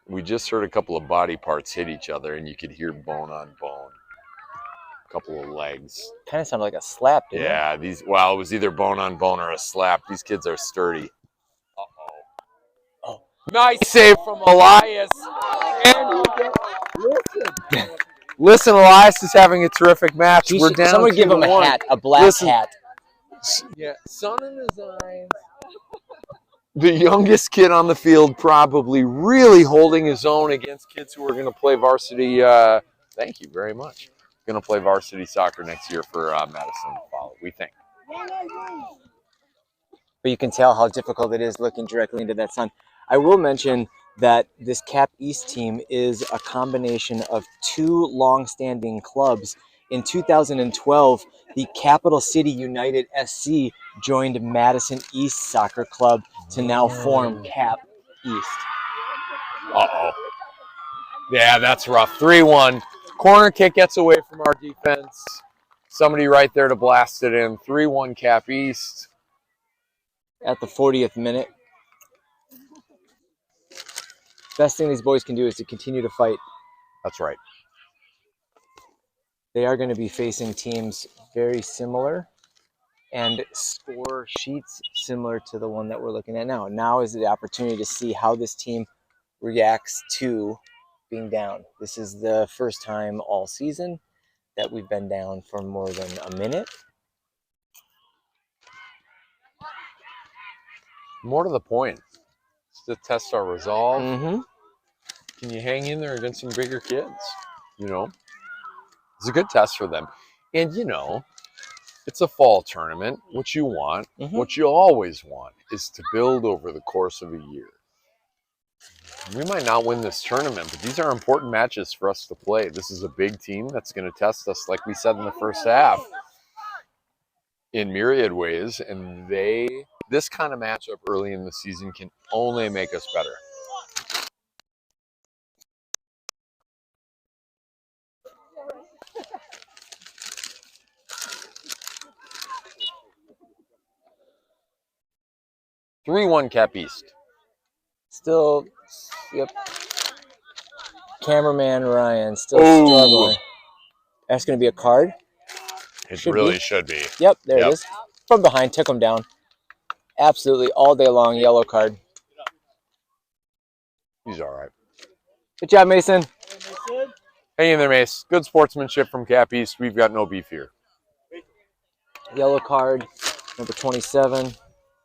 We just heard a couple of body parts hit each other, and you could hear bone on bone. A couple of legs.
Kind of sounded like a slap, didn't it?
Yeah, it was either bone on bone or a slap. These kids are sturdy. Oh. Nice save from Elias. And listen, Elias is having a terrific match. We're down.
Someone give him a hat, a black hat.
Yeah, sun in his eyes. the youngest kid on the field probably really holding his own against kids who are going to play varsity. Thank you very much. Going to play varsity soccer next year for Madison Follow, we think.
But you can tell how difficult it is looking directly into that sun. I will mention that this Cap East team is a combination of two long-standing clubs. In 2012, the Capital City United SC joined Madison East Soccer Club to now form Cap East.
Uh-oh. Yeah, that's rough. 3-1. Corner kick gets away from our defense. Somebody right there to blast it in. 3-1 Cap East.
At the 40th minute. Best thing these boys can do is to continue to fight.
That's right.
They are going to be facing teams very similar and score sheets similar to the one that we're looking at now. Now is the opportunity to see how this team reacts to being down. This is the first time all season that we've been down for more than a minute.
More to the point, it's to test our resolve.
Mm-hmm.
Can you hang in there against some bigger kids? You know, it's a good test for them. And, you know, it's a fall tournament. What you want, what you always want, is to build over the course of a year. We might not win this tournament, but these are important matches for us to play. This is a big team that's going to test us, like we said in the first half, in myriad ways. And this kind of matchup early in the season can only make us better. (3-1) Cap East.
Still, yep. Cameraman Ryan still struggling. That's going to be a card.
It
Should
really
be.
should be.
Yep, there it is. From behind, took him down. Absolutely, all day long, yellow card.
He's all right.
Good job, Mason.
Hang in there, Mace. Good sportsmanship from Cap East. We've got no beef here.
Yellow card, number 27.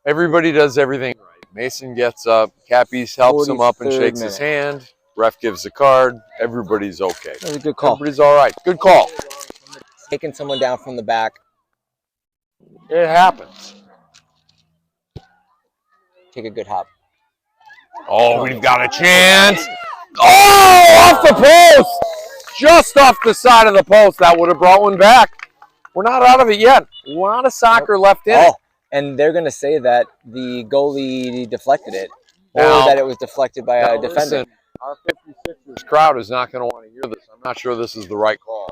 Everybody does everything right. Mason gets up. Cap East helps him up and shakes his hand. Ref gives the card. Everybody's okay.
That was a good call.
Everybody's all right. Good call.
Taking someone down from the back.
It happens.
Take a good hop.
Oh, we've got a chance. Oh, off the post. Just off the side of the post. That would have brought one back. We're not out of it yet. A lot of soccer left in it.
And they're going to say that the goalie deflected it.
Now,
or that it was deflected by a defender.
Listen, our 56ers crowd is not going to want to hear this. I'm not sure this is the right call.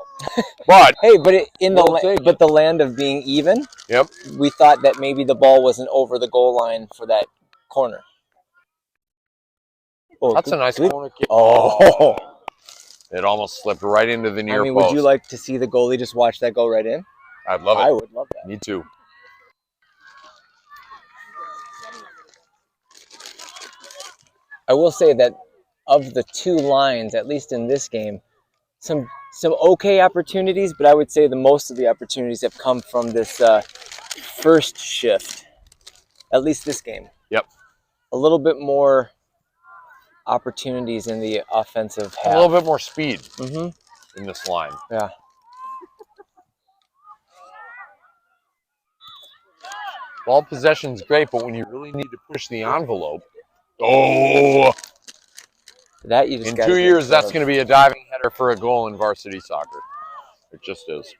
But
hey, but the land of being even,
yep,
we thought that maybe the ball wasn't over the goal line for that corner.
Oh, that's a nice corner kick.
Oh.
It almost slipped right into the near post.
Would you like to see the goalie just watch that go right in?
I'd love it.
I would love that.
Me too.
I will say that of the two lines, at least in this game, some okay opportunities, but I would say the most of the opportunities have come from this first shift. At least this game.
Yep.
A little bit more opportunities in the offensive half.
A little bit more speed in this line.
Yeah.
Ball possession's great, but when you really need to push the envelope, in 2 years, that's going to be a diving header for a goal in varsity soccer. It just is.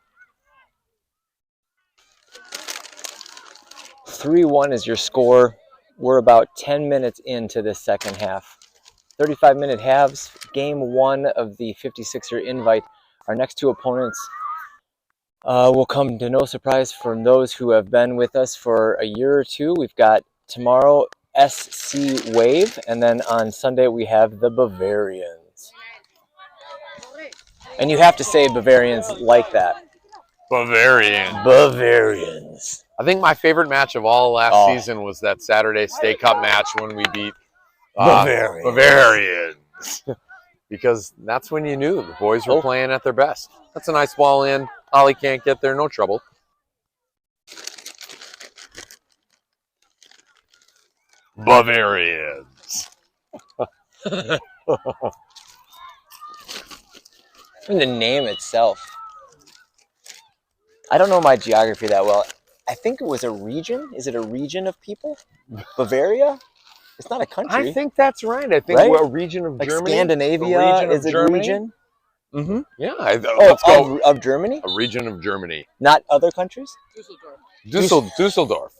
3-1 is your score. We're about 10 minutes into this second half. 35-minute halves, game one of the 56er invite. Our next two opponents will come to no surprise for those who have been with us for a year or two. We've got tomorrow SC Wave, and then on Sunday we have the Bavarians. And you have to say Bavarians like that. Bavarians.
I think my favorite match of all last season was that Saturday State Cup match when we beat Bavarians. Because that's when you knew the boys were playing at their best. That's a nice ball in. Ollie can't get there, no trouble. Bavarians.
And the name itself. I don't know my geography that well. I think it was a region. Is it a region of people? Bavaria? It's not a country.
I think that's right. I think
Right?
we're a region of
Like
Germany.
Scandinavia is a
Germany.
region?
Mm-hmm. Yeah.
Oh,
Let's go.
of Germany?
A region of Germany.
Not other countries?
Dusseldorf.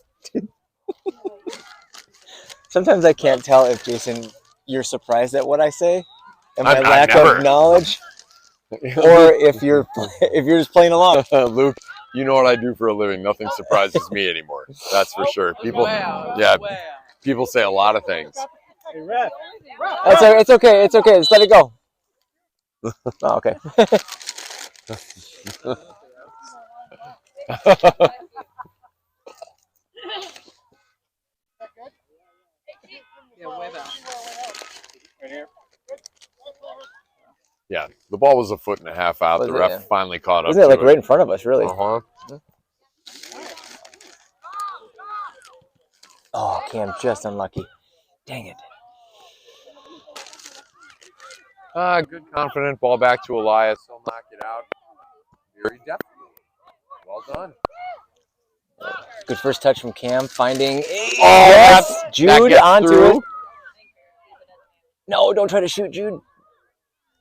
Sometimes I can't tell if, Jason, you're surprised at what I say and my
I'm
lack
never.
of knowledge, or if you're just playing along.
Luke, you know what I do for a living. Nothing surprises me anymore. That's for sure. People say a lot of things.
It's okay. It's okay. Just let it go. Oh, okay.
Yeah, the ball was a foot and a half out. The ref finally caught up.
Wasn't it like right in front of us, really?
Uh-huh.
Oh, Cam, just unlucky. Dang it.
Good, confident ball back to Elias. He'll knock it out. Very definitely. Well done.
Good first touch from Cam, finding
Jude
onto it. No, don't try to shoot, Jude.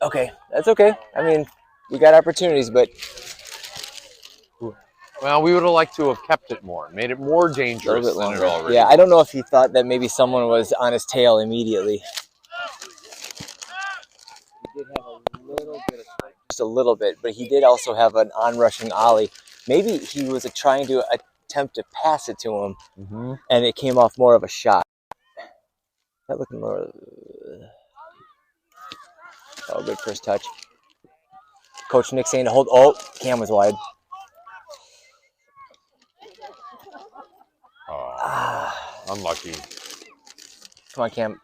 Okay, that's okay. I mean, we got opportunities, but
well, we would have liked to have kept it more, made it more dangerous than it already.
Yeah, I don't know if he thought that maybe someone was on his tail immediately. He did have a little bit of time, just a little bit, but he did also have an on-rushing ollie. Maybe he was trying to attempt to pass it to him, and it came off more of a shot. That looking more. Oh, good first touch. Coach Nick saying to hold. Oh, Cam was wide.
Unlucky.
Come on, Cam.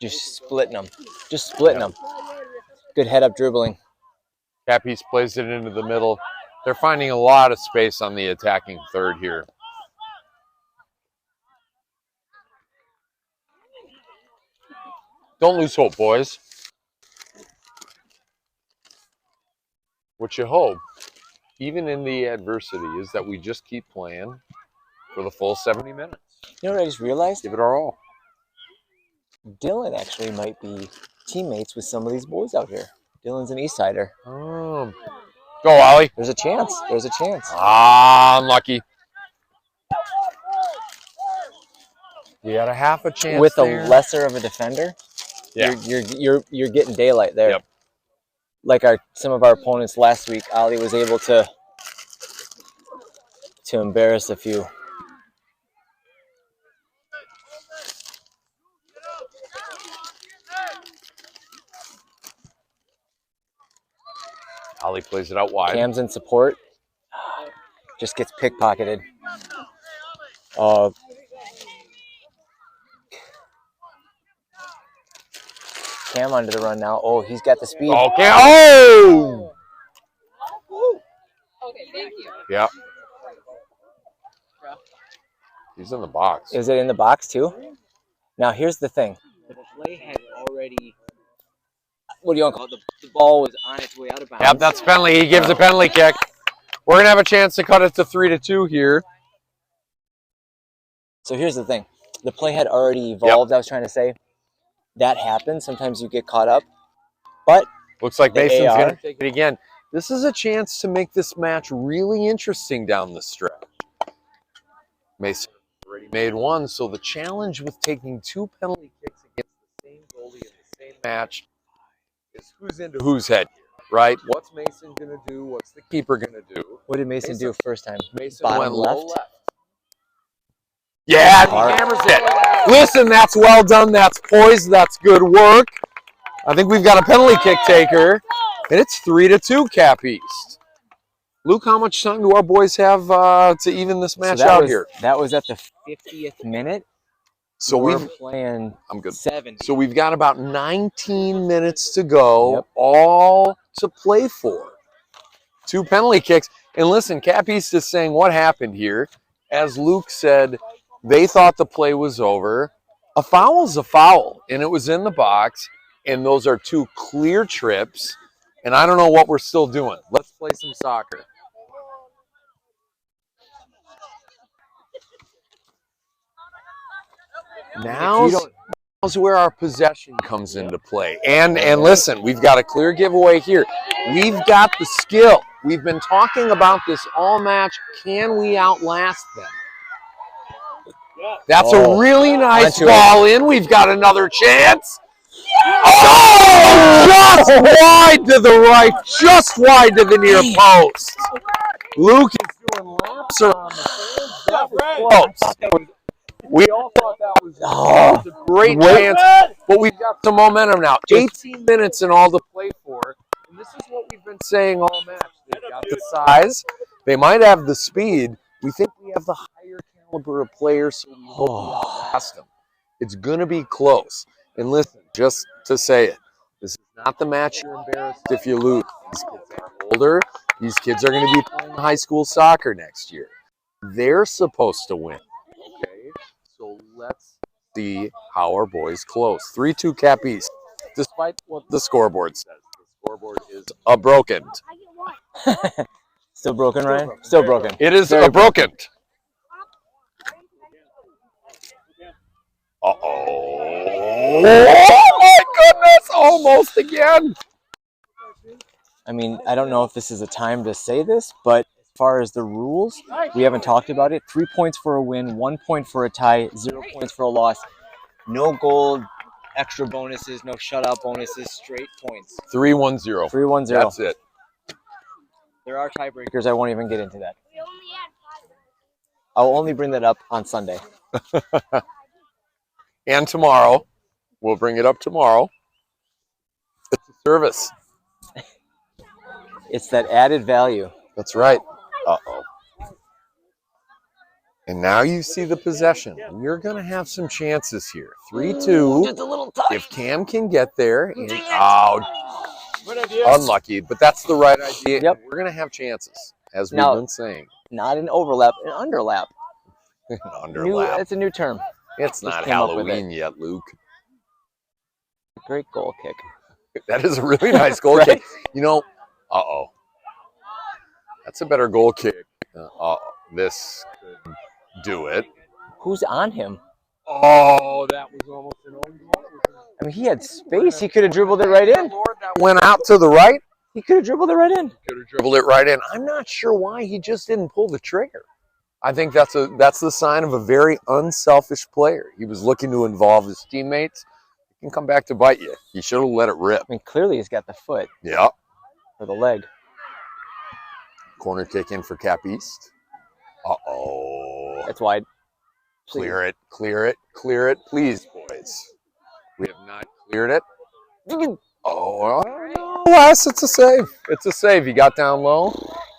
Just splitting them. Just splitting them. Good head-up dribbling.
Capiz plays it into the middle. They're finding a lot of space on the attacking third here. Don't lose hope, boys. What you hope, even in the adversity, is that we just keep playing for the full 70 minutes.
You know what I just realized?
Give it our all.
Dylan actually might be teammates with some of these boys out here. Dylan's an East Sider.
Go, Ollie.
There's a chance. There's a chance.
Unlucky. You had a half a chance
with
there.
a lesser of a defender.
Yeah.
You're getting daylight there.
Yep.
Like some of our opponents last week, Ollie was able to embarrass a few.
Ollie plays it out wide.
Cam's in support. Just gets pickpocketed. Cam onto the run now. Oh, he's got the speed.
Okay. Oh!
Okay, thank you.
Yeah. He's in the box.
Is it in the box too? Now here's the thing. The play had already. What do you want to call it? The ball was on its way out of bounds.
Yep, that's a penalty. He gives a penalty kick. We're going to have a chance to cut it to 3-2 here.
So here's the thing. The play had already evolved, I was trying to say. That happens. Sometimes you get caught up. But
looks like Mason's going to take it again. This is a chance to make this match really interesting down the stretch. Mason already made one, so the challenge with taking 2 penalty kicks against the same goalie in the same match is who's into whose head, right? What's Mason going to do? What's the keeper going to do?
what did Mason do first time?
Mason
Bottom
went
left?
low left. Yeah, he hammers it. Listen, that's well done. That's poised. That's good work. I think we've got a penalty kick taker, and it's 3-2 Cap East. Luke, how much time do our boys have to even this match out here?
That was at the 50th minute.
So
we're
we've
playing
I'm good.
7.
So we've got about 19 minutes to go,
Yep.
all to play for. 2 penalty kicks. And listen, Cap East is saying what happened here. As Luke said, they thought the play was over. A foul's a foul, and it was in the box, and those are two clear trips, and I don't know what we're still doing. Let's play some soccer. Now's where our possession comes into play. And listen, we've got a clear giveaway here. We've got the skill. We've been talking about this all match. Can we outlast them? That's a really nice ball in. We've got another chance. Oh! Just wide to the right. Just wide to the near post. Luke is doing laps around the fence. That was close. We all thought that was a great chance, but we've got some momentum now. 18 minutes and all to play for. And this is what we've been saying all match. They've got the size. They might have the speed. We think we have the higher caliber of players, so we hope we outlast them. It's going to be close. And listen, just to say it, this is not the match you're embarrassed if you lose. These kids are older. These kids are going to be playing high school soccer next year. They're supposed to win. Okay? So let's see how our boys close. 3-2 Cap East. Despite what the scoreboard says, the scoreboard is broken.
Still broken, Ryan? Still broken.
It is broken. Uh-oh. Oh, my goodness. Almost again.
I mean, I don't know if this is a time to say this, but as far as the rules, we haven't talked about it. 3 points for a win, 1 point for a tie, 0 points for a loss. No goal, extra bonuses, no shutout bonuses, straight points.
3-1-0.
3-1-0.
That's it.
There are tiebreakers. I won't even get into that. I'll only bring that up on Sunday.
And tomorrow. We'll bring it up tomorrow. It's a service.
It's that added value.
That's right. Uh-oh. And now you see the possession. You're going to have some chances here. 3-2.
Just a little touch.
If Cam can get there. And, unlucky, but that's the right idea.
Yep.
We're going to have chances, as we've
Now,
been saying.
Not an overlap, an underlap.
Underlap.
It's a new term.
It's
Just
not
came up with
Halloween yet, Luke.
Great goal kick.
That is a really nice goal
Right.
kick. You know, uh-oh. That's a better goal kick. This could do it.
Who's on him?
Oh, that was almost an own goal.
I mean, he had space. He could have dribbled it right in.
That went out to the right.
He could have dribbled it right in.
Could have dribbled it right in. I'm not sure why he just didn't pull the trigger. I think that's the sign of a very unselfish player. He was looking to involve his teammates. It can come back to bite you. He should have let it rip.
I mean, clearly he's got the foot
Yeah.
or the leg.
Corner kick in for Cap East. Uh-oh.
That's wide.
Clear it, clear it, clear it, please, boys. We have not cleared it. Oh, Wes, it's a save. It's a save. He got down low.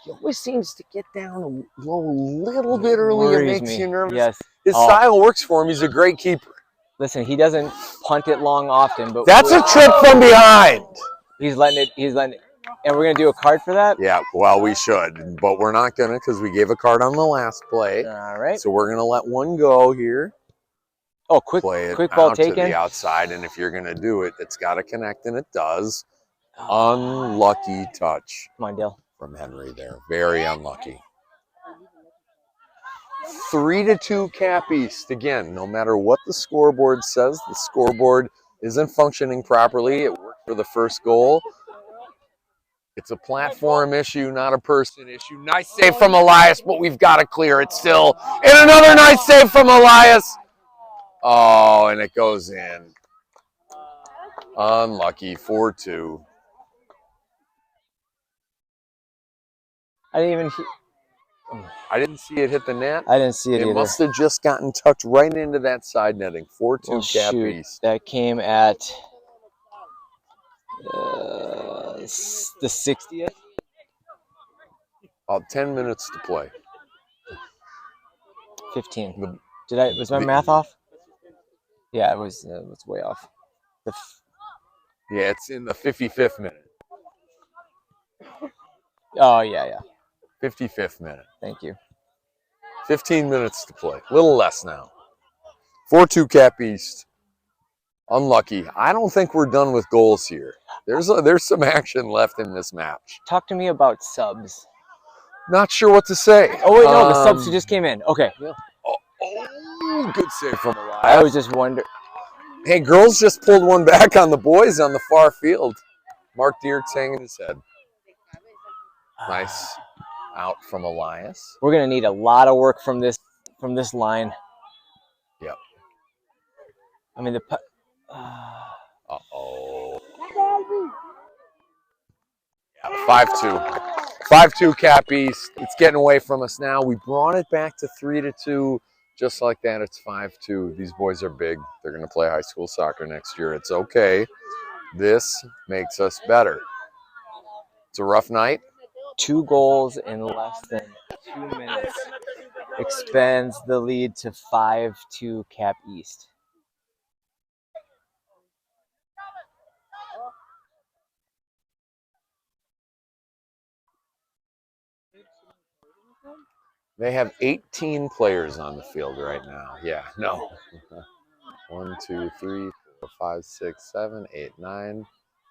He always seems to get down low a little bit early. It
Worries
makes
me.
you nervous.
Yes.
His style works for him. He's a great keeper.
Listen, he doesn't punt it long often, but
That's a trip from behind.
He's letting it. He's letting it. And we're gonna do a card for that.
Yeah, well, we should, but we're not gonna because we gave a card on the last play.
All right.
So we're gonna let one go here.
Oh, quick ball
out to
taken.
the outside, and if you're gonna do it, it's got to connect, and it does. Unlucky touch.
Come on, Dale.
From Henry there. Very unlucky. 3-2 Cap East. Again, no matter what the scoreboard says, the scoreboard isn't functioning properly. It worked for the first goal. It's a platform issue, not a person issue. Nice save from Elias, but we've got to clear it still. And another nice save from Elias. Oh, and it goes in. Unlucky. 4-2.
I didn't
see it hit the net.
I didn't see it either.
It must have just gotten tucked right into that side netting. 4-2 Cap
shoot.
East.
That came at the 60th.
About 10 minutes to play.
15. Was my math off? Yeah, it was way off.
Yeah, it's in the 55th minute.
Oh, yeah.
55th minute.
Thank you.
15 minutes to play. A little less now. 4-2 Cap East. Unlucky. I don't think we're done with goals here. There's some action left in this match.
Talk to me about subs.
Not sure what to say.
Oh wait, no, the subs who just came in. Okay.
Oh, good save from Elias.
I was just wondering.
Hey, girls just pulled one back on the boys on the far field. Mark Dierks hanging his head. Nice out from Elias.
We're gonna need a lot of work from this line.
Yep.
I mean
Uh-oh. Yeah, 5-2. 5-2 Cap East. It's getting away from us now. We brought it back to 3-2. Just like that, it's 5-2. These boys are big. They're going to play high school soccer next year. It's okay. This makes us better. It's a rough night.
2 goals in less than 2 minutes expands the lead to 5-2 Cap East.
They have 18 players on the field right now. Yeah, no. 1, 2, 3, 4, 5, 6, 7, 8, 9,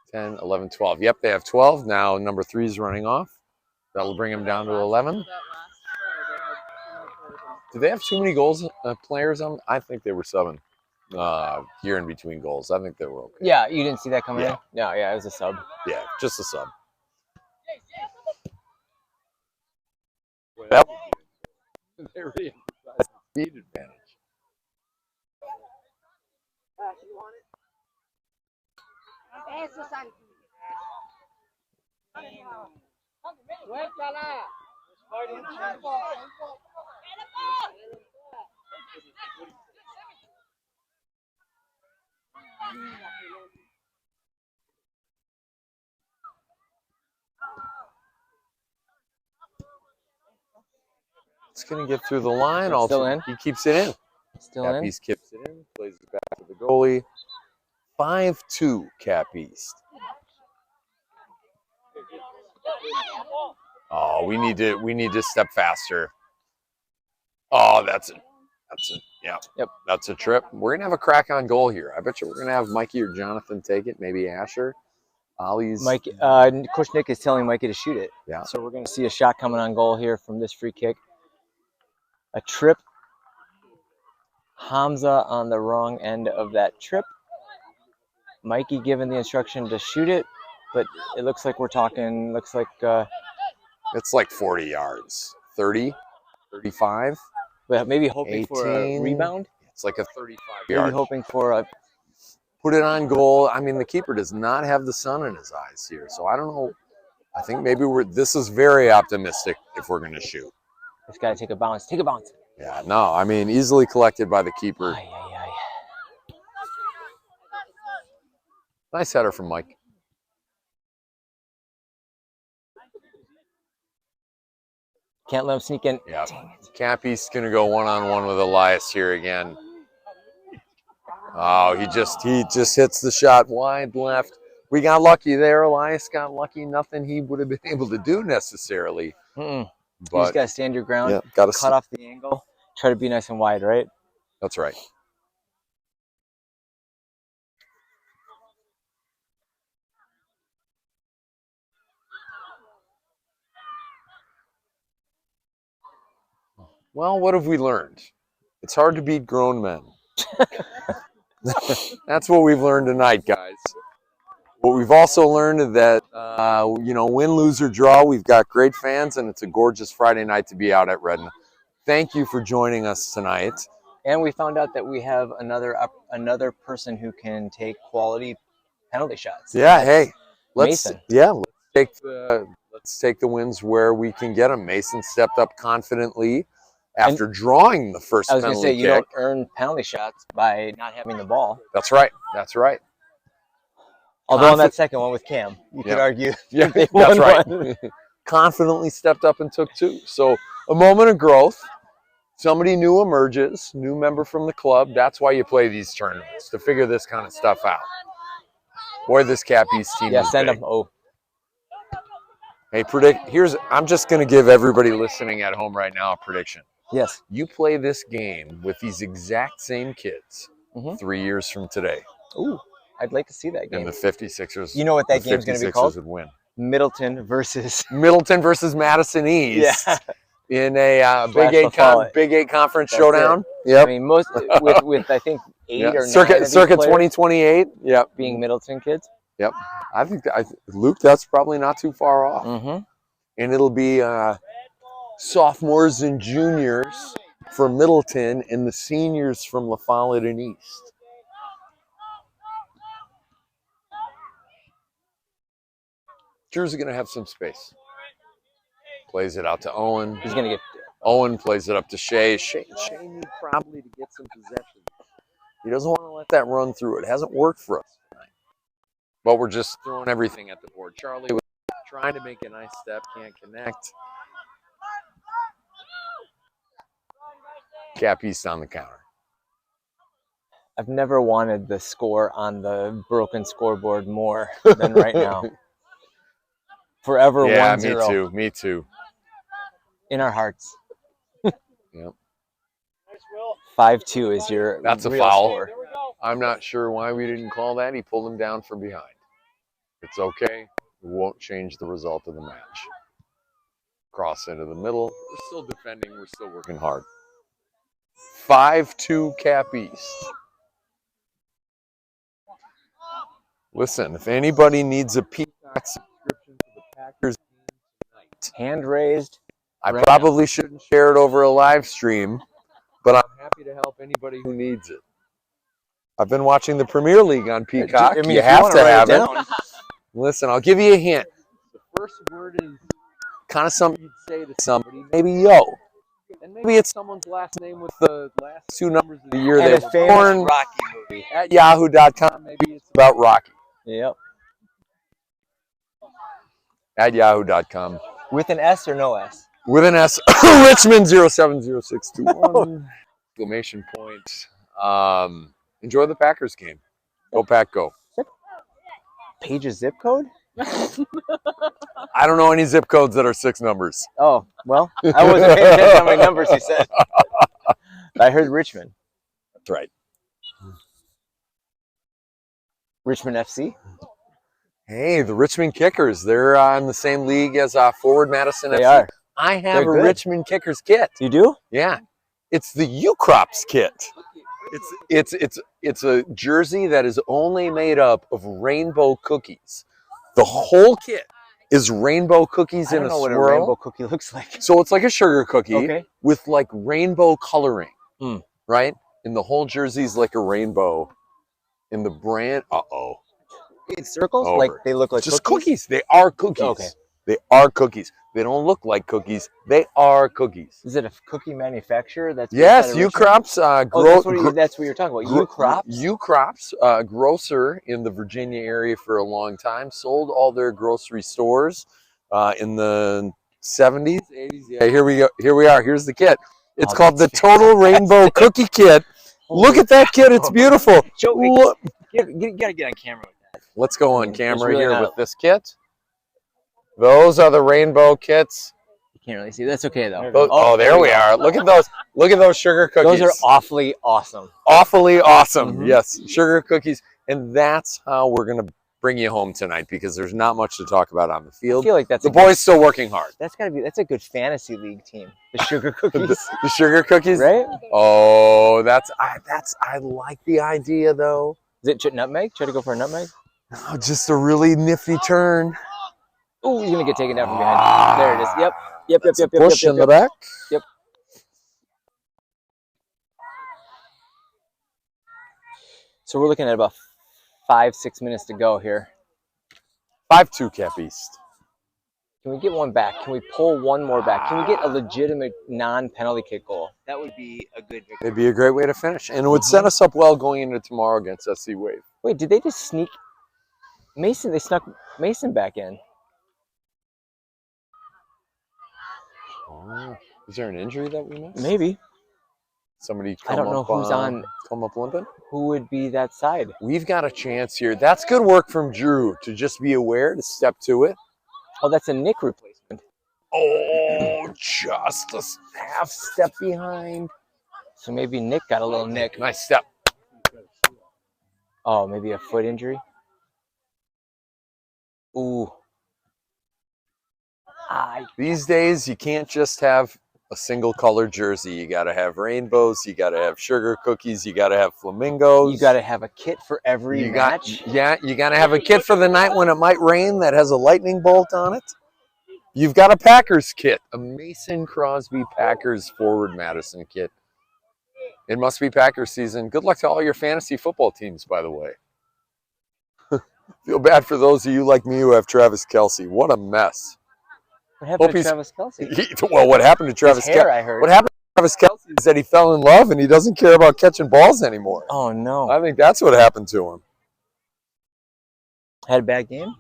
10, 11, 12. Yep, they have 12. Now number 3 is running off. That'll bring them down to 11. Do they have too many goals players on? I think they were subbing here in between goals. I think they were okay.
Yeah, you didn't see that coming
Yeah.
in? No, yeah, it was a sub.
Yeah, just a sub. Well, that would be they really emphasized the speed advantage. It's going to get through the line.
Still in?
He keeps it in.
Still
Cap
in?
East keeps it in. Plays it back to the goalie. 5-2 Cap East. Oh, we need to step faster. Oh, that's it. Yeah.
Yep.
That's a trip. We're gonna have a crack on goal here. I bet you we're gonna have Mikey or Jonathan take it. Maybe Asher. Ollie's.
Mike, Coach Nick is telling Mikey to shoot it.
Yeah.
So we're going to see a shot coming on goal here from this free kick. A trip. Hamza on the wrong end of that trip. Mikey given the instruction to shoot it, but it looks like
It's like 40 yards. 30, 35.
but maybe hoping for a
18.
rebound.
It's like a 35
Maybe
yard.
hoping for a.
Put it on goal. I mean, the keeper does not have the sun in his eyes here, so I don't know. I think maybe this is very optimistic if we're going to shoot.
It's got to take a bounce. Take a bounce.
Yeah, no, I mean, easily collected by the keeper.
Ay, ay, ay.
Nice header from Mike.
Can't let him sneak in.
Yeah.
Dang it.
Cap East's going to go one-on-one with Elias here again. Oh, he just hits the shot wide left. We got lucky there. Elias got lucky. Nothing he would have been able to do necessarily.
You
But
just got to stand your ground,
yeah, got to
cut off the angle, try to be nice and wide, right?
That's right. Well, what have we learned? It's hard to beat grown men. That's what we've learned tonight, guys. What we've also learned is that, win, lose, or draw, we've got great fans, and it's a gorgeous Friday night to be out at Redden. Thank you for joining us tonight.
And we found out that we have another person who can take quality penalty shots.
Yeah, hey,
Mason.
let's take the wins where we can get them. Mason stepped up confidently after drawing the first
I was going to
penalty
say, you
kick.
don't earn penalty shots by not having the ball.
That's right. That's right.
Although on that second one with Cam, you could argue
Yeah,
they
that's
won
right.
one.
Confidently stepped up and took two. So a moment of growth. Somebody new emerges, new member from the club. That's why you play these tournaments, to figure this kind of stuff out. Boy, this Cap East team is
Send
big.
them. Oh,
Hey, I'm just going to give everybody listening at home right now a prediction.
Yes.
You play this game with these exact same kids 3 years from today,
Ooh, I'd like to see that game.
and the 56ers.
You know what that game's going to be called?
Would win.
Middleton versus
Madison East.
Yeah.
In a Big Eight conference
That's
showdown.
I mean, most with I think 8 or 9
circa
of these
2028. Yep.
being Middleton kids.
Yep. I think Luke, that's probably not too far off.
Mm-hmm.
And it'll be sophomores and juniors for Middleton and the seniors from La Follette and East. Drew's going to have some space. Plays it out to Owen.
He's going to get
Owen plays it up to Shea. Shea needs probably to get some possession. He doesn't want to let that run through. It hasn't worked for us tonight. But we're just throwing everything at the board. Charlie was trying to make a nice step, can't connect. Cap East on the counter.
I've never wanted the score on the broken scoreboard more than right now. Forever 1-0.
Me too.
In our hearts.
Yep.
5-2 is your
That's a
real
foul.
score.
I'm not sure why we didn't call that. He pulled him down from behind. It's okay. It won't change the result of the match. Cross into the middle. We're still defending. We're still working hard. 5-2 Cap East. Listen, if anybody needs a Peacock subscription to the Packers game tonight,
Hand raised.
I probably shouldn't share it over a live stream, but I'm happy to help anybody who needs it. I've been watching the Premier League on Peacock.
I mean,
you
if you
have
wanna
to
write
have
it
it.
down.
Listen, I'll give you a hint. The first word is kind of something you'd say to somebody, maybe yo. And maybe it's someone's last name with the last 2 numbers of the year
And
they
a
were
famous
born.
Rocky movie.
At yahoo.com, maybe it's about Rocky.
Yep.
At yahoo.com.
With an S or no S?
With an S. Richmond 070621. Exclamation point. Enjoy the Packers game. Go Pack, go.
Page's zip code?
I don't know any zip codes that are 6 numbers.
Oh, well, I wasn't paying attention to how many numbers he said. I heard Richmond.
That's right.
Richmond FC?
Hey, the Richmond Kickers. They're in the same league as Forward Madison
They
FC.
are.
I have
They're
a
good.
Richmond Kickers kit.
You do?
Yeah. It's the U-Crops kit. It's a jersey that is only made up of rainbow cookies. The whole kit is rainbow cookies
I
in
don't
a
know what a
swirl.
rainbow cookie looks like.
So it's like a sugar cookie
Okay.
with like rainbow coloring,
Mm.
right? And the whole jersey's like a rainbow. And the brand,
In circles?
Over.
Like they look like
just cookies. They are cookies.
Okay.
They are cookies. They don't look like cookies. They are cookies.
Is it a cookie manufacturer? That's
Yes,
based out of
U-Crops.
Richmond? That's what you're talking about. U-Crops?
U-Crops, grocer in the Virginia area for a long time. Sold all their grocery stores in the 70s, 80s. Yeah, here we go. Here we are. Here's the kit. It's called the Total Rainbow Cookie Kit. Look at that kit. It's beautiful. Look.
You gotta get on camera with that.
Let's go on camera
really
here
not-
with this kit. Those are the rainbow kits.
You can't really see. That's okay though.
There we are. Look at those. Look at those sugar cookies.
Those are awfully awesome.
Awfully awesome.
Mhm.
Yes, sugar cookies. And that's how we're going to bring you home tonight because there's not much to talk about on the
I
field.
feel like that's
The boys still working hard.
that's a good fantasy league team. The sugar cookies.
The sugar cookies?
Right?
Oh, I like the idea though.
Is it nutmeg? Try to go for a nutmeg?
Oh, just a really nifty turn.
Oh, he's gonna get taken down from behind. There it is. Yep.
Push in the back.
Yep. So we're looking at about 5-6 minutes to go here.
5-2 Cap East.
Can we get one back? Can we pull one more back? Can we get a legitimate non-penalty kick goal? That would be a good victory.
It'd be a great way to finish. And it would set us up well going into tomorrow against SC Wave.
Wait, did they just sneak Mason? They snuck Mason back in.
Oh, is there an injury that we missed?
Maybe.
Somebody
I don't know who's
come up limping?
Who would be that side?
We've got a chance here. That's good work from Drew to just be aware, to step to it.
Oh, that's a Nick replacement.
Oh, just a half step behind.
So maybe Nick got a little nick.
Nice step.
Oh, maybe a foot injury. Ooh.
These days, you can't just have a single color jersey. You got to have rainbows. You got to have sugar cookies. You got to have flamingos.
You got to have a kit for every match.
You got to have a kit for the night when it might rain that has a lightning bolt on it. You've got a Packers kit, a Mason Crosby Packers forward Madison kit. It must be Packers season. Good luck to all your fantasy football teams, by the way. Feel bad for those of you like me who have Travis Kelce. What a mess.
What happened to Travis Kelce?
Well, what happened to Travis
His hair,
Kelce?
I heard.
What happened to Travis Kelce is that he fell in love and he doesn't care about catching balls anymore.
Oh, no.
I think that's what happened to him.
Had a bad game?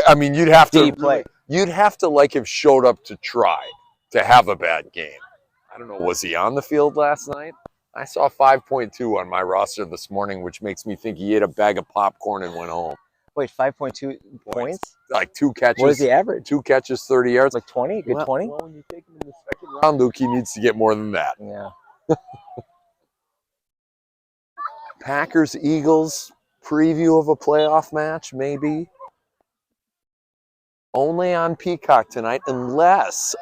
I mean, you'd have
Did he play?
You'd have to like have showed up to try to have a bad game. I don't know. Was he on the field last night? I saw 5.2 on my roster this morning, which makes me think he ate a bag of popcorn and went home.
Wait, 5.2 points?
Like 2 catches.
What is the average?
2 catches, 30 yards.
Like 20? Good 20?
Well, when you take him in the second round, Luke, he needs to get more than that.
Yeah.
Packers, Eagles, preview of a playoff match, maybe. Only on Peacock tonight, unless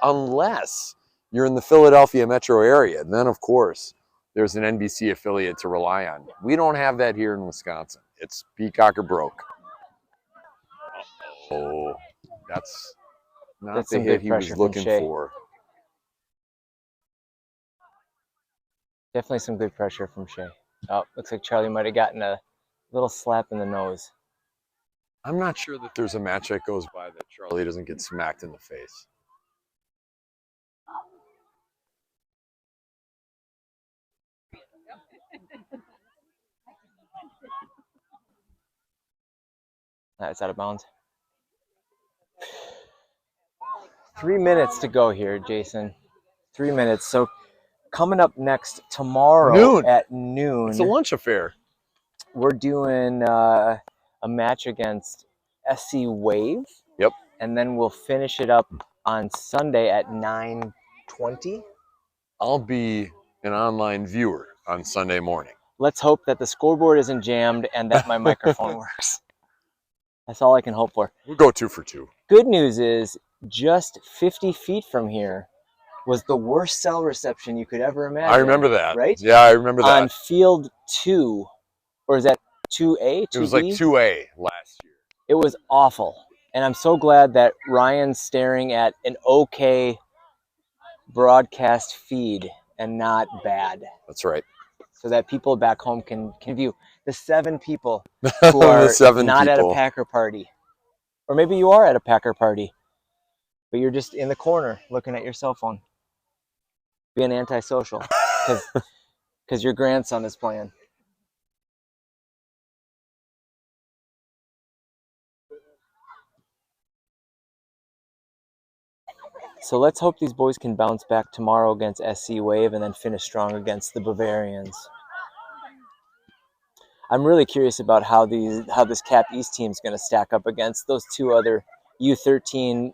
you're in the Philadelphia metro area. And then, of course, there's an NBC affiliate to rely on. We don't have that here in Wisconsin. It's Peacock or broke. Oh, that's not the hit he was looking for.
Definitely some good pressure from Shea. Oh, looks like Charlie might have gotten a little slap in the nose.
I'm not sure that there's a match that goes by that Charlie doesn't get smacked in the face.
That's out of bounds. 3 minutes to go here, Jason. 3 minutes. So coming up next tomorrow at noon.
It's a lunch affair.
We're doing a match against SC Wave.
Yep.
And then we'll finish it up on Sunday at 9:20.
I'll be an online viewer on Sunday morning.
Let's hope that the scoreboard isn't jammed and that my microphone works. That's all I can hope for.
We'll go 2 for 2.
Good news is just 50 feet from here was the worst cell reception you could ever imagine.
I remember that.
Right?
Yeah, I remember that.
On field 2, or is that 2A? 2B?
It was like 2A last year.
It was awful. And I'm so glad that Ryan's staring at an okay broadcast feed and not bad.
That's right.
So that people back home can view the 7 people who are not at a Packer party. Or maybe you are at a Packer party, but you're just in the corner looking at your cell phone. Being antisocial because your grandson is playing. So let's hope these boys can bounce back tomorrow against SC Wave and then finish strong against the Bavarians. I'm really curious about how this Cap East team is going to stack up against those 2 other U13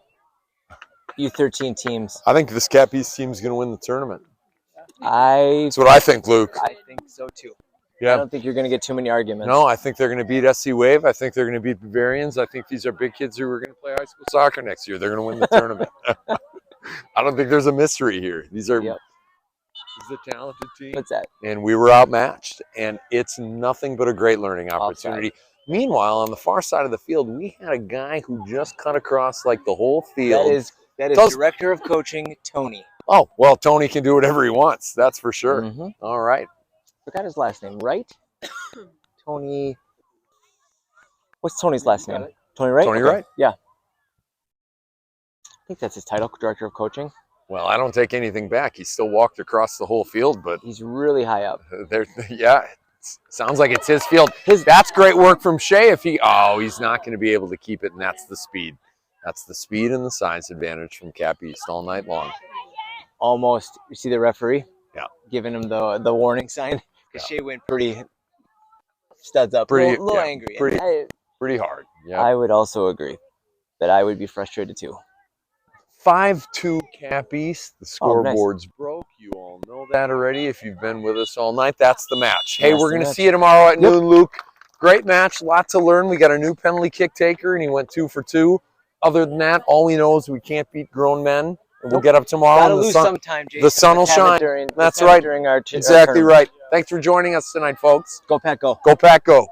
teams.
I think this Cap East team is going to win the tournament.
That's
what I think, Luke.
I think so too.
Yeah.
I don't think you're going to get too many arguments.
No, I think they're going to beat SC Wave. I think they're going to beat Bavarians. I think these are big kids who are going to play high school soccer next year. They're going to win the tournament. I don't think there's a mystery here. These are this is a talented team.
What's that?
And we were outmatched, and it's nothing but a great learning opportunity. Meanwhile, on the far side of the field, we had a guy who just cut across like the whole field.
That is Director of Coaching, Tony.
Oh, well, Tony can do whatever he wants. That's for sure.
Mm-hmm.
All right.
Forgot his last name, right? Tony. What's Tony's last name? Tony Wright?
Tony Wright.
Yeah. I think that's his title, Director of Coaching.
Well, I don't take anything back. He still walked across the whole field, but
he's really high up.
Sounds like it's his field. That's great work from Shea. He's not going to be able to keep it, and that's the speed. That's the speed and the size advantage from Cap East all night long.
Almost. You see the referee?
Yeah.
Giving him the warning sign. Because Shea went pretty studs up. A little angry.
Pretty hard. Yeah.
I would also agree. but I would be frustrated too.
5-2 Cap East. The
Oh,
scoreboard's broke. You all know that already if you've been with us all night. That's the match. Hey,
That's
we're
the
going to
match.
see you tomorrow at noon, Luke. Great match. Lot to learn. We got a new penalty kick taker, and he went 2 for 2. Other than that, all we know is we can't beat grown men. And we'll get up tomorrow.
Gotta
And
lose sometime, Jason.
the sun will
Let's have it
shine.
during-
That's
let's have it
right.
During our
Exactly
tournament.
right. Thanks for joining us tonight, folks.
Go Pack, go.
Go Pack, go.